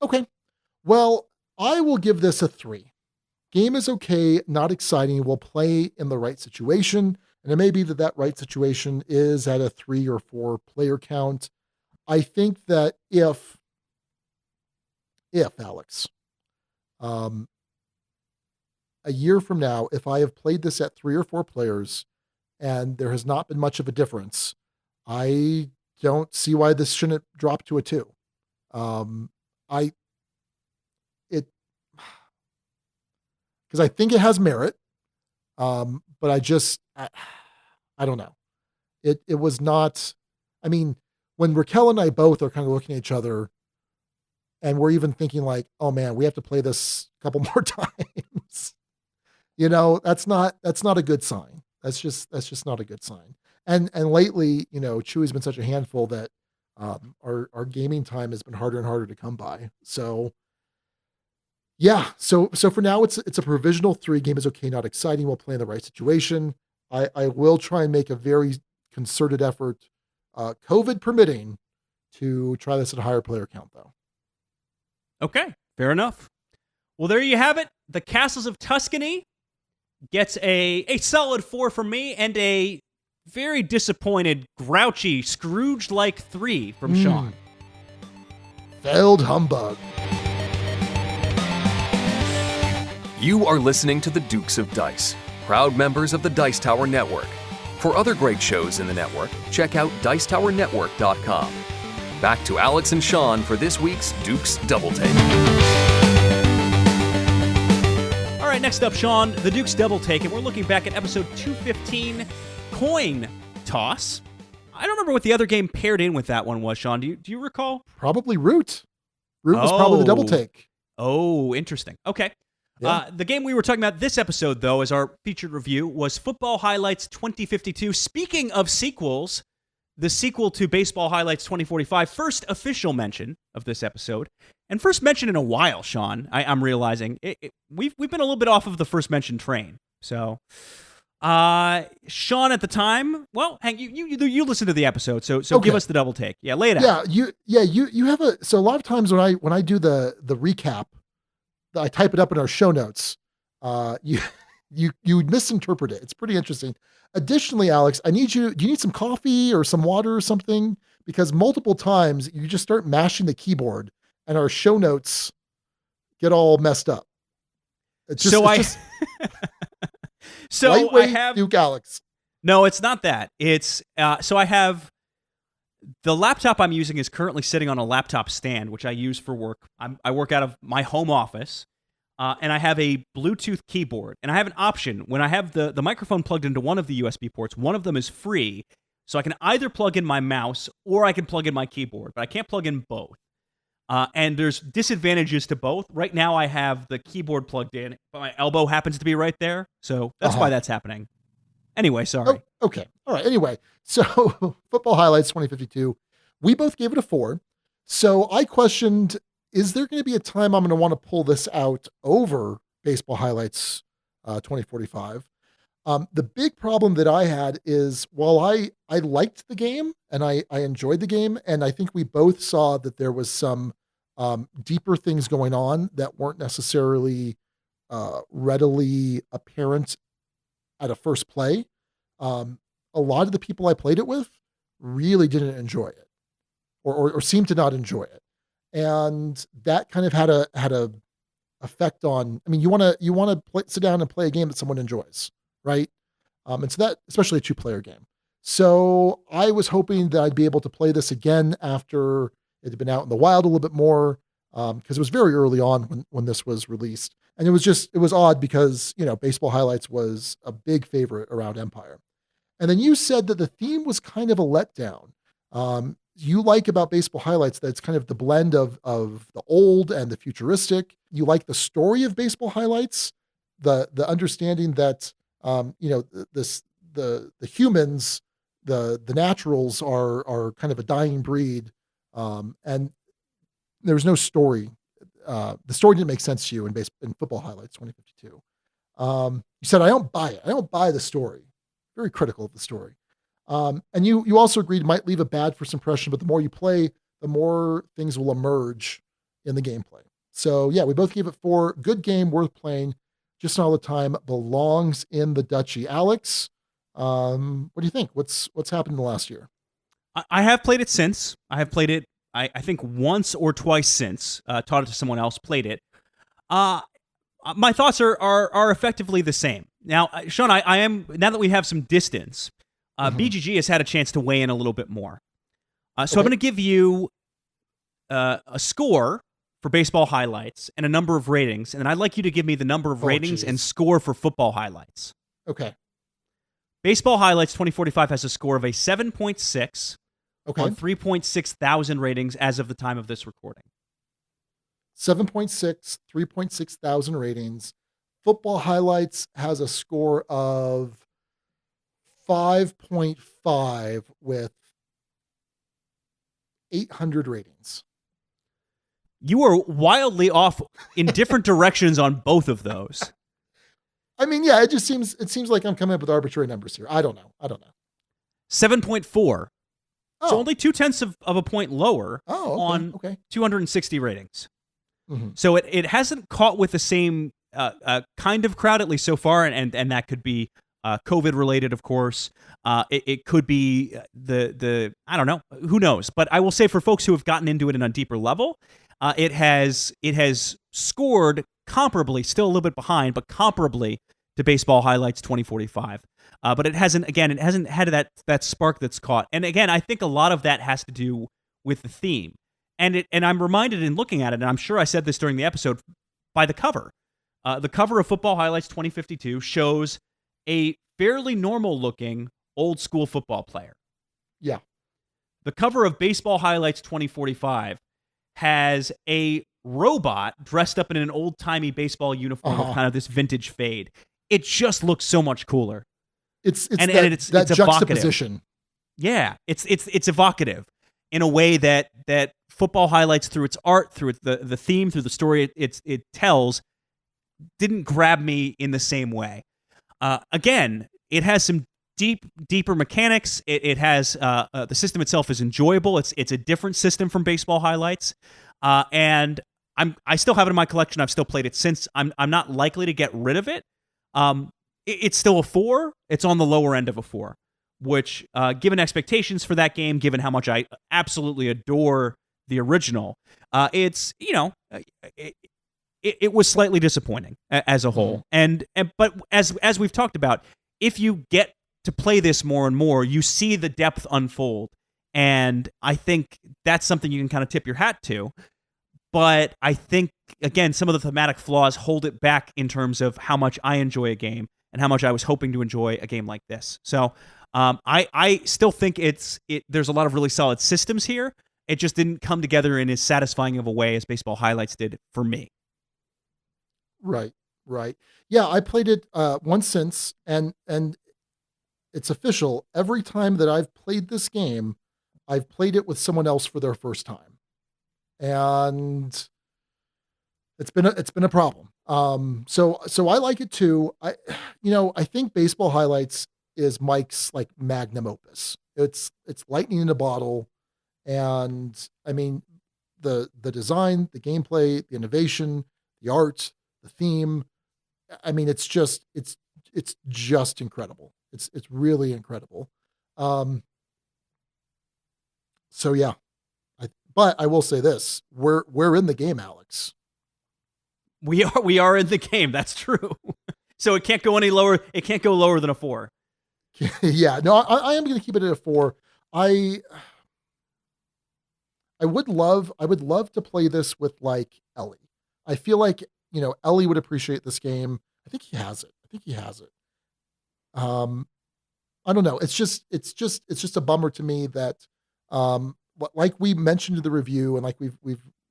Okay. Well, I will give this a 3. Game is okay, not exciting. We'll play in the right situation. And it may be that right situation is at a 3 or 4 player count. I think that if Alex, a year from now, if I have played this at 3 or 4 players and there has not been much of a difference, I don't see why this shouldn't drop to a 2. Because I think it has merit, but I don't know. It was not. I mean, when Raquel and I both are kind of looking at each other, and we're even thinking like, "Oh man, we have to play this a couple more times." That's not a good sign. That's just not a good sign. And lately, Chewy's been such a handful that our gaming time has been harder and harder to come by. So. Yeah, so for now it's a provisional 3. Game is okay, not exciting. We'll play in the right situation. I will try and make a very concerted effort, COVID permitting, to try this at a higher player count, though. Okay, fair enough. Well, there you have it. The Castles of Tuscany gets a solid 4 from me and a very disappointed, grouchy, Scrooge-like 3 from Sean. Failed humbug. You are listening to the Dukes of Dice, proud members of the Dice Tower Network. For other great shows in the network, check out dicetowernetwork.com. Back to Alex and Sean for this week's Dukes Double Take. All right, next up, Sean, the Dukes Double Take, and we're looking back at episode 215, Coin Toss. I don't remember what the other game paired in with that one was, Sean. Do you recall? Probably Root. Root was probably the double take. Oh, interesting. Okay. Yeah. The game we were talking about this episode, though, as our featured review, was Football Highlights 2052. Speaking of sequels, the sequel to Baseball Highlights 2045, first official mention of this episode, and first mention in a while, Sean. I'm realizing we've been a little bit off of the first mention train. So Sean at the time. Well, Hank, you listen to the episode, so okay. Give us the double take. Yeah, lay it out. You have so a lot of times when I do the recap, I type it up in our show notes. You misinterpret it. It's pretty interesting. Additionally, Alex, do you need some coffee or some water or something? Because multiple times you just start mashing the keyboard and our show notes get all messed up. So lightweight I have Duke Alex. No, it's not that. It's so I have the laptop I'm using is currently sitting on a laptop stand, which I use for work. I work out of my home office, and I have a Bluetooth keyboard. And I have an option when I have the microphone plugged into one of the USB ports. One of them is free, so I can either plug in my mouse or I can plug in my keyboard, but I can't plug in both. And there's disadvantages to both. Right now, I have the keyboard plugged in, but my elbow happens to be right there. So that's why that's happening. Anyway, sorry. Oh, okay. All right. Anyway, so Football Highlights 2052, we both gave it a 4. So I questioned, is there going to be a time I'm going to want to pull this out over Baseball Highlights 2045? The big problem that I had is while I liked the game and I enjoyed the game, and I think we both saw that there was some deeper things going on that weren't necessarily readily apparent at a first play. A lot of the people I played it with really didn't enjoy it or seemed to not enjoy it. And that kind of had a effect on, I mean, you want to sit down and play a game that someone enjoys, right? And so that, especially a 2-player game. So I was hoping that I'd be able to play this again after it had been out in the wild a little bit more, because it was very early on when this was released. And it was odd because, Baseball Highlights was a big favorite around Empire. And then you said that the theme was kind of a letdown. You like about Baseball Highlights that it's kind of the blend of the old and the futuristic. You like the story of Baseball Highlights, the understanding that the humans, the naturals are kind of a dying breed, and there was no story. The story didn't make sense to you in Football Highlights 2052. You said, I don't buy it. I don't buy the story. Very critical of the story. And you also agreed it might leave a bad first impression, but the more you play, the more things will emerge in the gameplay. So yeah, we both gave it 4. Good game, worth playing. Just not all the time. Belongs in the Duchy. Alex, what do you think? What's happened in the last year? I have played it since. I have played it, I think, once or twice since. Taught it to someone else, played it. My thoughts are effectively the same. Now, Sean, I am, now that we have some distance, BGG has had a chance to weigh in a little bit more. So I'm going to give you a score for Baseball Highlights and a number of ratings, and I'd like you to give me the number of ratings and score for Football Highlights. Okay. Baseball Highlights 2045 has a score of a 7.6 on 3.6 thousand ratings as of the time of this recording. 7.6, 3.6 thousand ratings. Football Highlights has a score of 5.5 with 800 ratings. You are wildly off in different directions on both of those. I mean, yeah, it seems like I'm coming up with arbitrary numbers here. I don't know. 7.4. So only 0.2 of a point lower on 260 ratings. Mm-hmm. So it hasn't caught with the same kind of crowd, at least so far, and that could be COVID related, of course. It could be the I don't know, who knows. But I will say for folks who have gotten into it in a deeper level, it has scored comparably, still a little bit behind, but comparably to Baseball Highlights 2045. But it hasn't had that spark that's caught. And again, I think a lot of that has to do with the theme. And I'm reminded in looking at it, and I'm sure I said this during the episode, by the cover. The cover of Football Highlights 2052 shows a fairly normal-looking old-school football player. Yeah. The cover of Baseball Highlights 2045 has a robot dressed up in an old-timey baseball uniform with kind of this vintage fade. It just looks so much cooler. It's juxtaposition. Yeah, it's evocative in a way that Football Highlights, through its art, through the theme, through the story it tells, didn't grab me in the same way. Again, It has some deeper mechanics. It has the system itself is enjoyable. It's a different system from Baseball Highlights, and I still have it in my collection. I've still played it since. I'm not likely to get rid of it. It's still a 4. It's on the lower end of a 4, which, given expectations for that game, given how much I absolutely adore the original, it's, it was slightly disappointing as a whole. But as we've talked about, if you get to play this more and more, you see the depth unfold, and I think that's something you can kind of tip your hat to. But I think, again, some of the thematic flaws hold it back in terms of how much I enjoy a game and how much I was hoping to enjoy a game like this. So I still think there's a lot of really solid systems here. It just didn't come together in as satisfying of a way as Baseball Highlights did for me. Right. Yeah, I played it once since, and it's official. Every time that I've played this game, I've played it with someone else for their first time. And it's been a problem. So I like it too. I think Baseball Highlights is Mike's like magnum opus. It's lightning in a bottle, and I mean the design, the gameplay, the innovation, the art, the theme. I mean, it's just incredible. It's really incredible. So yeah. But I will say this: we're in the game, Alex. We are in the game. That's true. So it can't go any lower. It can't go lower than a 4. Yeah, no, I am going to keep it at a 4. I would love to play this with like Ellie. I feel like Ellie would appreciate this game. I think he has it. I don't know. It's just a bummer to me that like we mentioned in the review, and like we've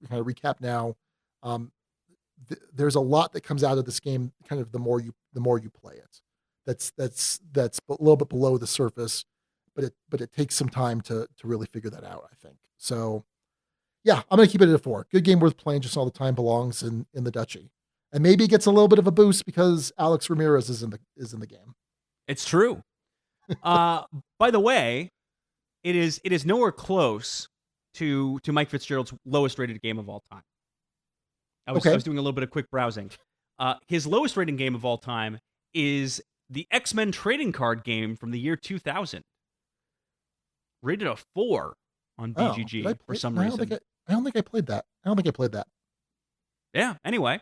kind of recapped now, there's a lot that comes out of this game kind of the more you play it. That's a little bit below the surface, but it takes some time to really figure that out, I think. So yeah, I'm gonna keep it at a 4. Good game worth playing just all the time, belongs in the Duchy. And maybe it gets a little bit of a boost because Alex Ramirez is in the game. It's true. By the way, it is nowhere close to Mike Fitzgerald's lowest rated game of all time. I was doing a little bit of quick browsing. His lowest rated game of all time is the X-Men trading card game from the year 2000. Rated a 4 on BGG for some reason. I don't think I played that. Yeah. Anyway,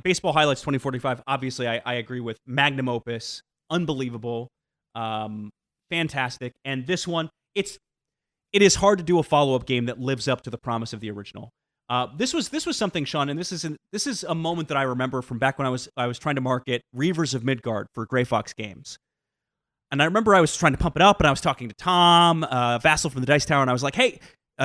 Baseball Highlights 2045. Obviously, I agree with magnum opus, unbelievable. Fantastic. And this one, it is hard to do a follow-up game that lives up to the promise of the original. This was something, Sean, and this is a moment that I remember from back when I was trying to market Reavers of Midgard for Grey Fox Games. And I remember I was trying to pump it up, and I was talking to Tom Vassal from the Dice Tower, and I was like, "Hey,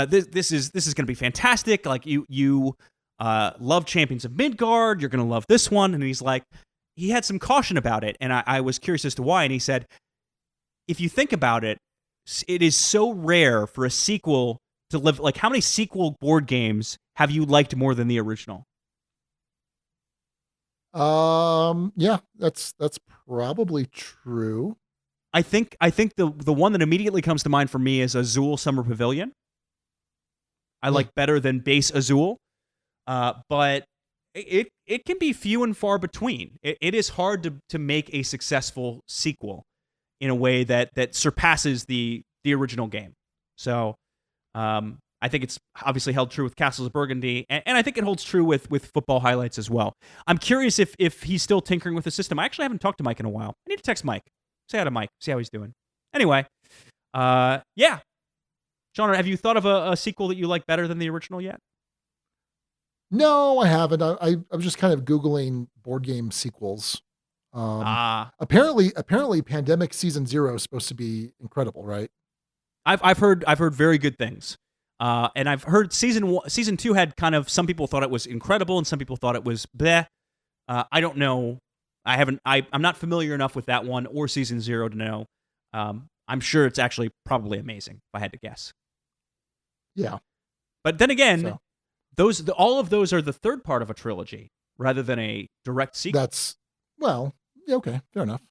this is going to be fantastic. Like you love Champions of Midgard, you're going to love this one." And he's like, he had some caution about it, and I was curious as to why. And he said, if you think about it, it is so rare for a sequel to live. Like, how many sequel board games have you liked more than the original? Yeah, that's probably true. I think the one that immediately comes to mind for me is Azul Summer Pavilion. I like better than base Azul, but it can be few and far between. It is hard to make a successful sequel in a way that surpasses the original game. So I think it's obviously held true with Castles of Burgundy, and I think it holds true with Football Highlights as well. I'm curious if he's still tinkering with the system. I actually haven't talked to Mike in a while. I need to text Mike. Say hi to Mike. See how he's doing. Anyway, yeah. Sean, have you thought of a sequel that you like better than the original yet? No, I haven't. I was just kind of Googling board game sequels. Apparently Pandemic Season 0 is supposed to be incredible, right? I've heard very good things. And I've heard season 2 had kind of, some people thought it was incredible and some people thought it was bleh. I don't know. I'm not familiar enough with that one or season 0 to know. I'm sure it's actually probably amazing if I had to guess. Yeah. But then again, all of those are the third part of a trilogy rather than a direct sequel. Yeah, okay. Fair enough.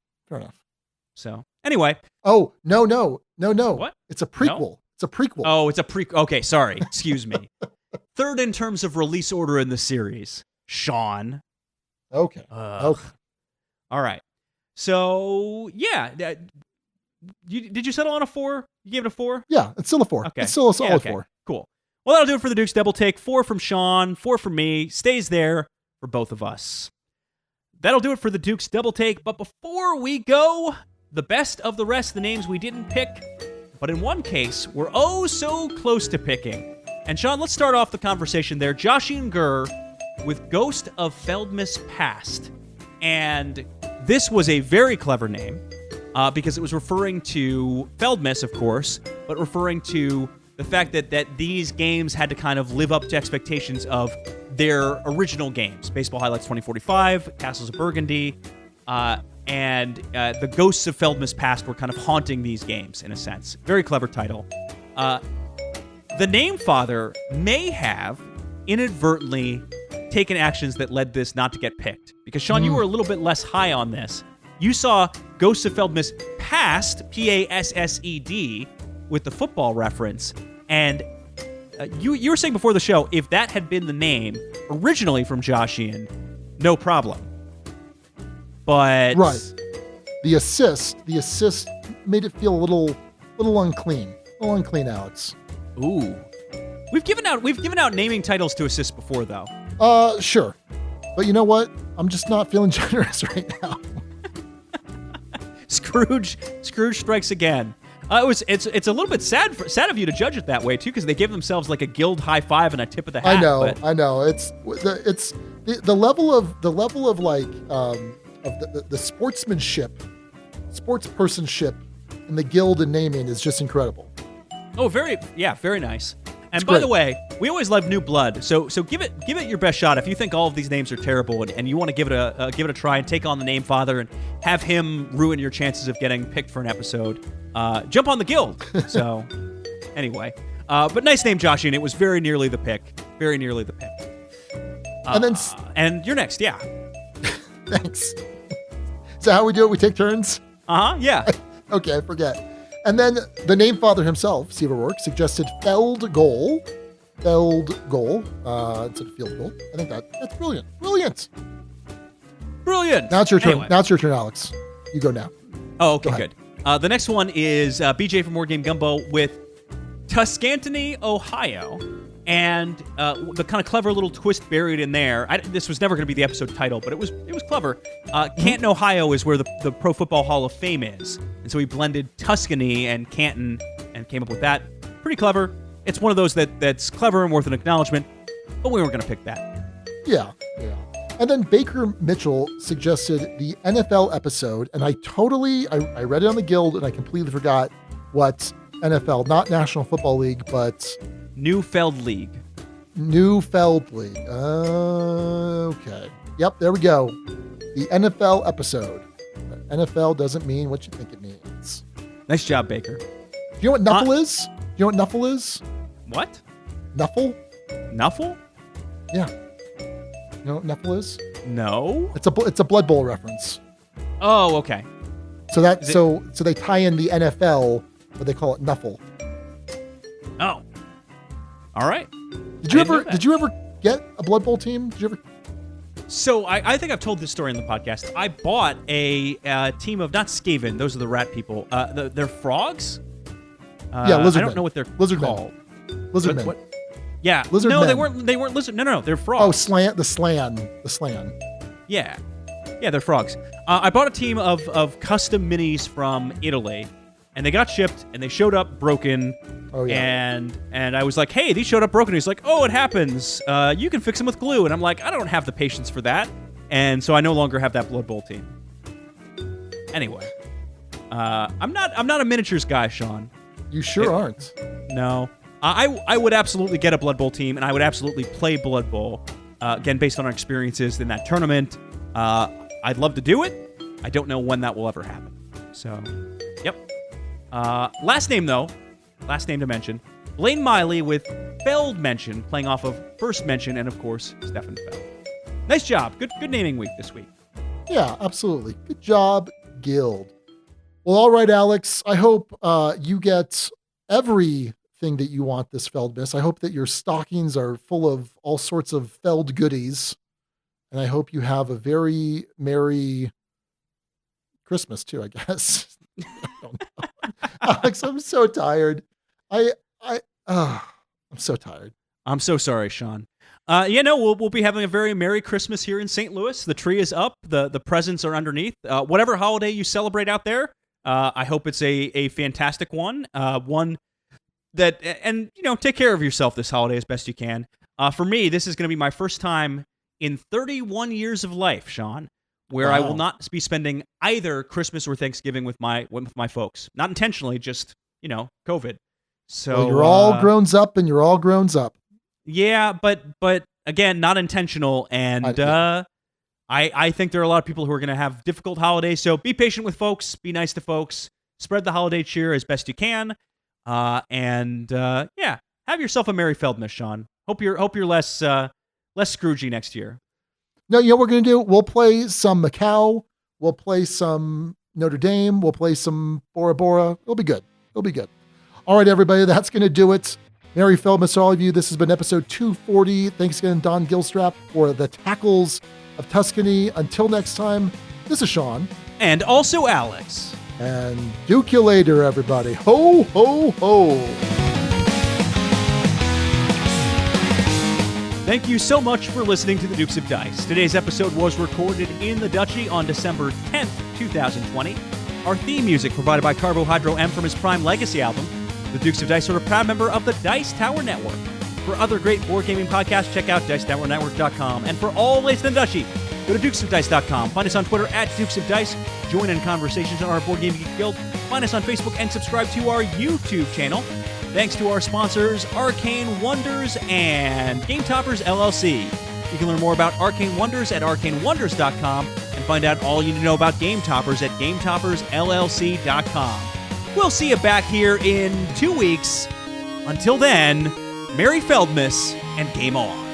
So anyway. Oh, no. What? It's a prequel. No? It's a prequel. Oh, it's a prequel. Okay, sorry. Excuse me. Third in terms of release order in the series, Sean. Okay. Okay. All right. So, yeah. Did you settle on a 4? You gave it a 4? Yeah, it's still a 4. Okay. It's still a solid 4. Cool. Well, that'll do it for the Duke's Double Take. 4 from Sean, 4 from me. Stays there for both of us. That'll do it for the Duke's Double Take. But before we go, the best of the rest, the names we didn't pick, but in one case, we're oh so close to picking. And Sean, let's start off the conversation there. Joshin Gur with Ghost of Feld-Mas Past. And this was a very clever name because it was referring to Feld-Mas, of course, but referring to the fact that these games had to kind of live up to expectations of their original games. Baseball Highlights 2045, Castles of Burgundy, and the Ghosts of Feld-Mas Past were kind of haunting these games, in a sense. Very clever title. The name father may have inadvertently taken actions that led this not to get picked. Because, Sean, you were a little bit less high on this. You saw Ghosts of Feld-Mas Past, P-A-S-S-E-D, with the football reference. And you were saying before the show, if that had been the name originally from Joshian, no problem. But... Right. The assist made it feel a little unclean. A little unclean, Alex. Ooh. We've given out naming titles to assists before, though. Sure. But you know what? I'm just not feeling generous right now. Scrooge strikes again. It's a little bit sad of you to judge it that way too, because they give themselves like a guild high five and a tip of the hat. I know. It's the level of like of the sportsmanship, sportspersonship in the guild and naming is just incredible. Oh, very nice. And It's by great. the way, we always love new blood. So give it your best shot. If you think all of these names are terrible and you want to give it a try and take on the name father and have him ruin your chances of getting picked for an episode, jump on the guild. So anyway, but nice name, Josh, and it was very nearly the pick. Very nearly the pick. And you're next, yeah. Thanks. So how we do it? We take turns. Yeah. Okay, I forget. And then the name father himself, Steve O'Rourke, suggested Feld goal instead of field goal. I think that's brilliant. Brilliant. Now it's your turn. Anyway. Now it's your turn, Alex. You go now. Oh, okay, Go ahead. good. The next one is BJ from War Game Gumbo with Tuscany, Ohio. And the kind of clever little twist buried in there. This was never going to be the episode title, but it was clever. Canton, Ohio is where the Pro Football Hall of Fame is. And so he blended Tuscany and Canton and came up with that. Pretty clever. It's one of those that's clever and worth an acknowledgement, but we weren't going to pick that. Yeah. And then Baker Mitchell suggested the NFL episode, and I read it on the Guild, and I completely forgot what NFL, not National Football League, but... New Feld League. Okay. Yep, there we go. The NFL episode. But NFL doesn't mean what you think it means. Nice job, Baker. Do you know what Nuffle is? Do you know what Nuffle is? What? Nuffle? Nuffle? Yeah. You know what Nuffle is? No. It's a Blood Bowl reference. Oh, okay. So they tie in the NFL, but they call it Nuffle. Oh. All right. Did you ever get a Blood Bowl team? Did you ever? So I think I've told this story in the podcast. I bought a team of not Skaven; those are the rat people. They're frogs. Lizardmen. I don't know what they're Lizardmen. called. Lizardmen. What? Yeah. Lizardmen. No, they weren't lizard. No, they're frogs. Oh, the slan. Yeah, they're frogs. I bought a team of custom minis from Italy, and they got shipped, and they showed up broken. Oh yeah. And I was like, hey, these showed up broken. He's like, oh, it happens. You can fix them with glue. And I'm like, I don't have the patience for that. And so I no longer have that Blood Bowl team. Anyway, I'm not a miniatures guy, Sean. You sure aren't. No. I would absolutely get a Blood Bowl team, and I would absolutely play Blood Bowl. Again, based on our experiences in that tournament. I'd love to do it. I don't know when that will ever happen. So, yep. Last name to mention, Blaine Miley with Feld Mention, playing off of First Mention, and of course, Stefan Feld. Nice job. Good naming week this week. Yeah, absolutely. Good job, Guild. Well, all right, Alex. I hope you get everything that you want this Feld-Mas. I hope that your stockings are full of all sorts of Feld goodies. And I hope you have a very merry Christmas too, I guess. I don't know. Alex, I'm so tired. I'm so tired. I'm so sorry, Sean. We'll be having a very Merry Christmas here in St. Louis. The tree is up. The presents are underneath. Whatever holiday you celebrate out there, I hope it's a fantastic one. One that, and take care of yourself this holiday as best you can. For me, this is going to be my first time in 31 years of life, Sean, where I will not be spending either Christmas or Thanksgiving with my folks. Not intentionally, just COVID. So well, you're all grown up, and you're all grown up. Yeah, but again, not intentional, and I think there are a lot of people who are going to have difficult holidays. So be patient with folks, be nice to folks, spread the holiday cheer as best you can, and have yourself a Merry Feld-Mas, Sean. Hope you're less Scroogey next year. No, you know what we're going to do? We'll play some Macau. We'll play some Notre Dame. We'll play some Bora Bora. It'll be good. It'll be good. All right, everybody, that's going to do it. Merry Feld-Mas to all of you. This has been episode 240. Thanks again, Don Gilstrap, for the tackles of Tuscany. Until next time, this is Sean. And also Alex. And Duke you later, everybody. Ho, ho, ho. Thank you so much for listening to the Dukes of Dice. Today's episode was recorded in the Duchy on December 10th, 2020. Our theme music provided by Carbohydro M from his Prime Legacy album. The Dukes of Dice are a proud member of the Dice Tower Network. For other great board gaming podcasts, check out DicetowerNetwork.com. And for all latest in the Duchy, go to DukesOfDice.com. Find us on Twitter at Dukes of Dice. Join in conversations on our Board Gaming Geek Guild. Find us on Facebook and subscribe to our YouTube channel. Thanks to our sponsors, Arcane Wonders and Game Toppers LLC. You can learn more about Arcane Wonders at ArcaneWonders.com and find out all you need to know about Game Toppers at GameToppersLLC.com. We'll see you back here in 2 weeks. Until then, Merry Feld-Mas and game on.